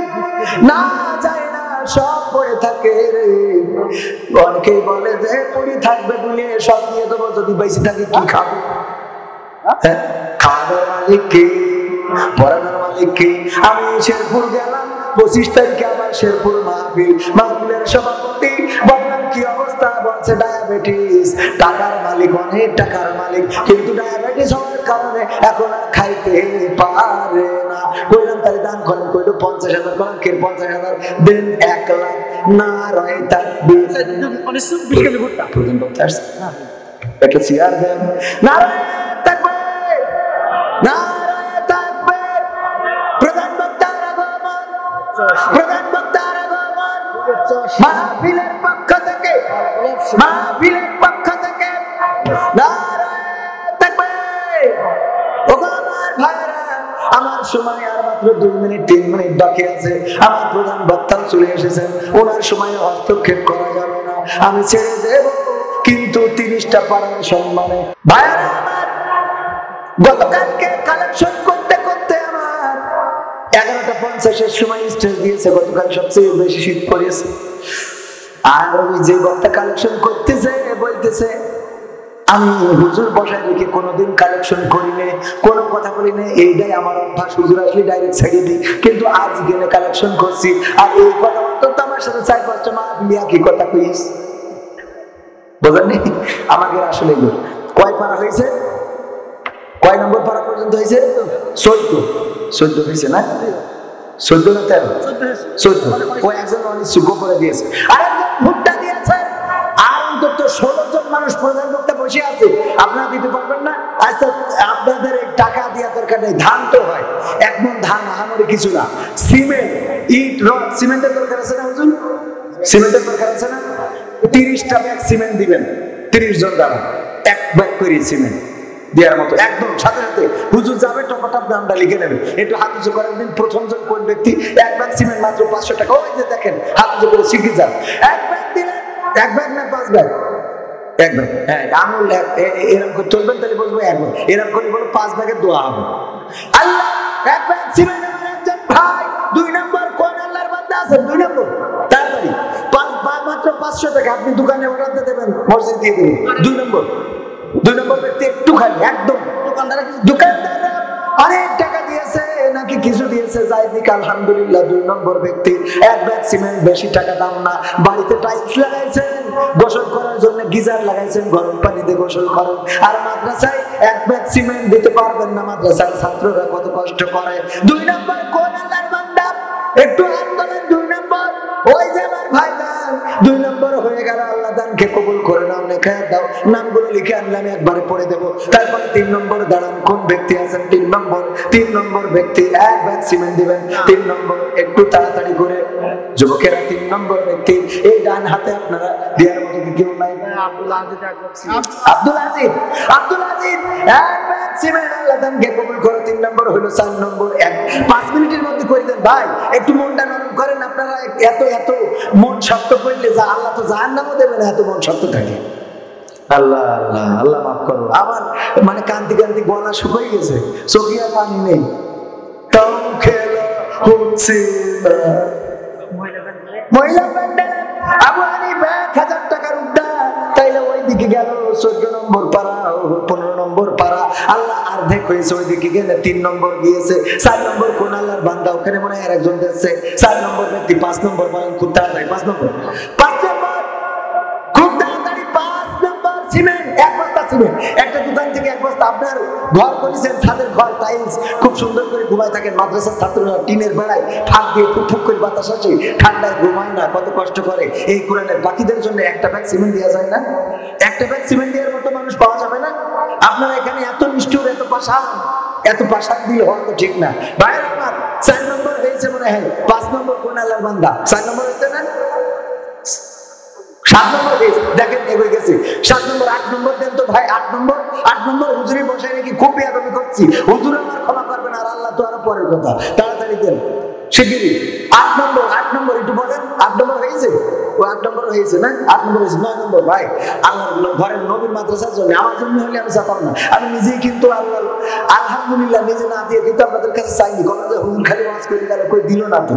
না, যায় না, সব পড়ে থাকে রে। অনেকেই বলে যে পড়ে থাকবে বলে সব দিয়ে দেবো, যদি বেশি থাকে কি খাবো? খাওয়ার মালিক কে, পড়ানোর মালিক কে? আমি শেরপুর গেলাম 25 তারিখে, আমার শেরপুর মাহফিলের সভাপতি, বললাম কি অবস্থা? বলছে ডায়াবেটিস। টাকার মালিক, অনেক টাকার মালিক, কিন্তু ডায়াবেটিস হওয়ার কারণে এখন আর খাইতে পারে না। কইলাম তাহলে দান করেন, কইল 50,000 করেন। কে 50,000 দেন? 1 লাখ। না রয়ে তাকবীর, প্রধান বক্তা আসছে, একটা চেয়ার দেন। না রয়ে তাকবীর, না রয়ে তাকবীর। প্রধান বক্তার আগমন, প্রধান বক্তার আগমন। মাহফিলের পক্ষ থেকে, মাহফিলের পক্ষ থেকে না রয়ে তাকবীর। ওগো আমার ভাইরা, আমার সময় আর মাত্র 2 মিনিট 3 মিনিট বাকি আছে। আমার প্রধান বক্তা চলে এসেছেন, ওনার সময় হস্তক্ষেপ করা যাবে না, আমি ছেড়ে দেব। কিন্তু 30টা পাড়ার সম্মানে ভাইরা আমার, গতকালকে কালেকশন করতে করতে আমার 11:50 সময় স্টেজ দিয়েছে। গতকাল সবচেয়ে বেশি শীত পড়েছে। আর ওই যে বক্তা কালেকশন করতেছে বলতেছে আমি হুজুর বসায় রেখে কোনোদিন কালেকশন করিনি, কোনো কথা বলিনি, এইটাই আমার অভ্যাস। হুজুর আসলে ডাইরেক্ট ছেড়ে দিই, কিন্তু আজ গেলে কালেকশন করছি। আর এই কথা অন্তত আমার সাথে 4-5টা মাহফিল কি কথা কইস, বোঝেননি? আমাকে আসলে কয় পারা হয়েছে? কয় নম্বর পারা পর্যন্ত হয়েছে? 14 হয়েছে না? 14 না 13? 14। ও একজন অনিচ্ছুক করে দিয়েছে, আর একজন ভুট্টা দিয়েছে। আর অন্তত 16 জন মানুষ প্রধান বক্তা বসে আছে। আপনারা দিতে পারবেন না? আচ্ছা, আপনাদের টাকা দেওয়া দরকার নেই, ধান তো হয়। 1 মণ ধান আহামরি কিছু না। সিমেন্ট, ইট, রড, সিমেন্টের দরকার আছে না হুজুর? সিমেন্টের দরকার আছে না? 30টা ব্যাগ সিমেন্ট দিবেন। 30 জন দাঁড়ান, এক ব্যাগ করে সিমেন্ট দেওয়ার মতো একদম সাথে সাথে হুজুর যাবে, টপাটাপ দামটা লিখে নেবে। একটু হাত উঁচু করেন দিন, প্রথম জন কোন ব্যক্তি? এক ব্যাগ সিমেন্ট মাত্র 500 টাকা। ওই যে দেখেন হাত উঁচু করে শিখে যান। এক ব্যাগ দিলেন, এক ব্যাগ না 5 ব্যাগ? এক ব্যাগ। হ্যাঁ, আমল এরকম করে চলবেন, তাহলে বলবো এক ব্যাগ। এরকম করে বলো 5 ব্যাগের দোয়া হবে। আল্লাহ এক ব্যাগ সিমেন্ট আমার একজন ভাই 2 নম্বর কোন আল্লাহর বান্দা আছে 2 নম্বর, তাড়াতাড়ি মাত্র 500 টাকা আপনি দোকানে অর্ডার দিয়ে দেবেন, মসজিদ দিয়ে দেবেন। 2 নম্বর ব্যক্তি একটু খালি একদম দোকানদাররা অনেক টাকা দিয়েছে নাকি কিছু দিয়েছে, যাই দিক আলহামদুলিল্লাহ। 2 নম্বর ব্যক্তি এক ব্যাগ সিমেন্ট, বেশি টাকা দাম না। বাড়িতে টাইলস লাগাইছেন, গোসল করার জন্য গিজার লাগাইছেন, গরম পানি দিয়ে গোসল করেন। আর মাদ্রাসায় এক ব্যাগ সিমেন্ট দিতে পারবেন না, মাদ্রাসার ছাত্ররা কত কষ্ট করে। 2 নম্বর কোন আল্লাহর বান্দা? একটু আন্দোলন। 2 নম্বর ওই যে আমার ভাইজান 2 নম্বর হয়ে গেল, আল্লাহ দানকে কবুল করে নাও, লেখা দাও, নামগুলো লিখে আনলাম, একবারে পড়ে দেবো। তারপরে 3 নম্বর দাঁড়ান, কোন ব্যক্তি আছেন? 3 নম্বর ব্যক্তি এক ব্যাগ সিমেন্ট দিবেন। 3 নম্বর একটু তাড়াতাড়ি করে যুবকেরা। 3 নম্বর ব্যক্তি এই ডান হাতে আপনারা দেওয়ার মতো কি কেউ নাই? আব্দুল আজিজ এক ব্যাগ সিমেন্ট, আল্লাহ দানকে কবুল করে। 3 নম্বর হলো। 4 নম্বর 5 মিনিটের মধ্যে করে দেন। ভাই একটু মনটা নরম করেন, আপনারা এত মন শক্ত করলে যা আল্লাহ তো জাহান্নামও দেবে না, এত মন শক্ত থাকে। আল্লাহ আল্লাহ আল্লাহ মাফ করো। আমার মানে কান্তি কান্তি গলা শুকিয়ে গেছে, চোখে আর পানি নেই। তাও খেলা হচ্ছে না। মহিলা প্যান্ডেল আবু হানিফা 1000 টাকার উদ্যান, তাইলে ওই দিকে গেল 14 নম্বর পাড়া, 15 নম্বর পাড়া। আল্লাহ অর্ধেক হয়েছে, ওই দিকে গেলে 3 নম্বর গিয়েছে। 4 নম্বর কোন আল্লাহর বান্দা? ওখানে মনে হয় আরেকজন দিয়েছে। 4 নম্বর ব্যক্তি 5 নম্বর বলেন খুব তাড়াতাড়ি। 5 নম্বর খুব তাড়াতাড়ি। 5 নম্বর সিমেন্ট, এক বস্তা সিমেন্ট। একটা দোকান থেকে এক বস্তা। আপনার ঘর করেছেন, ছাদের ঘর, টাইলস, খুব সুন্দর করে ঘুমায় থাকেন। মাদ্রাসার ছাত্ররা টিনের বেড়ায় ফাঁক দিয়ে ফুক করে বাতাস আসে, ঠান্ডায় ঘুমায় না, কত কষ্ট করে। এই কোরআনের বাকিদের জন্য একটা ব্যাগ সিমেন্ট দেওয়া যায় না? একটা ব্যাগ সিমেন্ট দেওয়ার মতো মানুষ পাওয়া যাবে না? আপনারা এখানে এত নিষ্ঠুর, এত পাশান দিল হওয়া তো ঠিক না। ভাইয়ের আমার 4 নম্বর হয়েছে মনে হয়। 5 নম্বর কোন আল্লাহর বান্দা? 4 নম্বর হয়েছে না? 7 নম্বর দেখেন এগিয়ে গেছে। 7 নম্বর 8 নম্বর দেন তো ভাই। 8 নম্বর হুজুরি বসায় নাকি খুব বেয়াদবি করছি, হুজুর আমার ক্ষমা করবেন, আর আল্লাহ তো আরো পরের কথা। তাড়াতাড়ি দেন শিগগিরই। 8 নম্বর একটু বলেন। 8 নম্বর হয়েছে? ও 8 নম্বর হয়েছে না? 8 নম্বর হয়েছে। 9 নম্বর ভাই আল্লাহ ঘরের নবীর মাদ্রাসার জন্য, আমার জন্য হলে আমি চাপাম না। আমি নিজেই কিন্তু আল্লাহ আলহামদুলিল্লাহ নিজে না দিয়ে কিন্তু আপনাদের কাছে চাইনি। কথা যে হুজুর খালি ওয়াজ করে গেল, কই দিল না তো।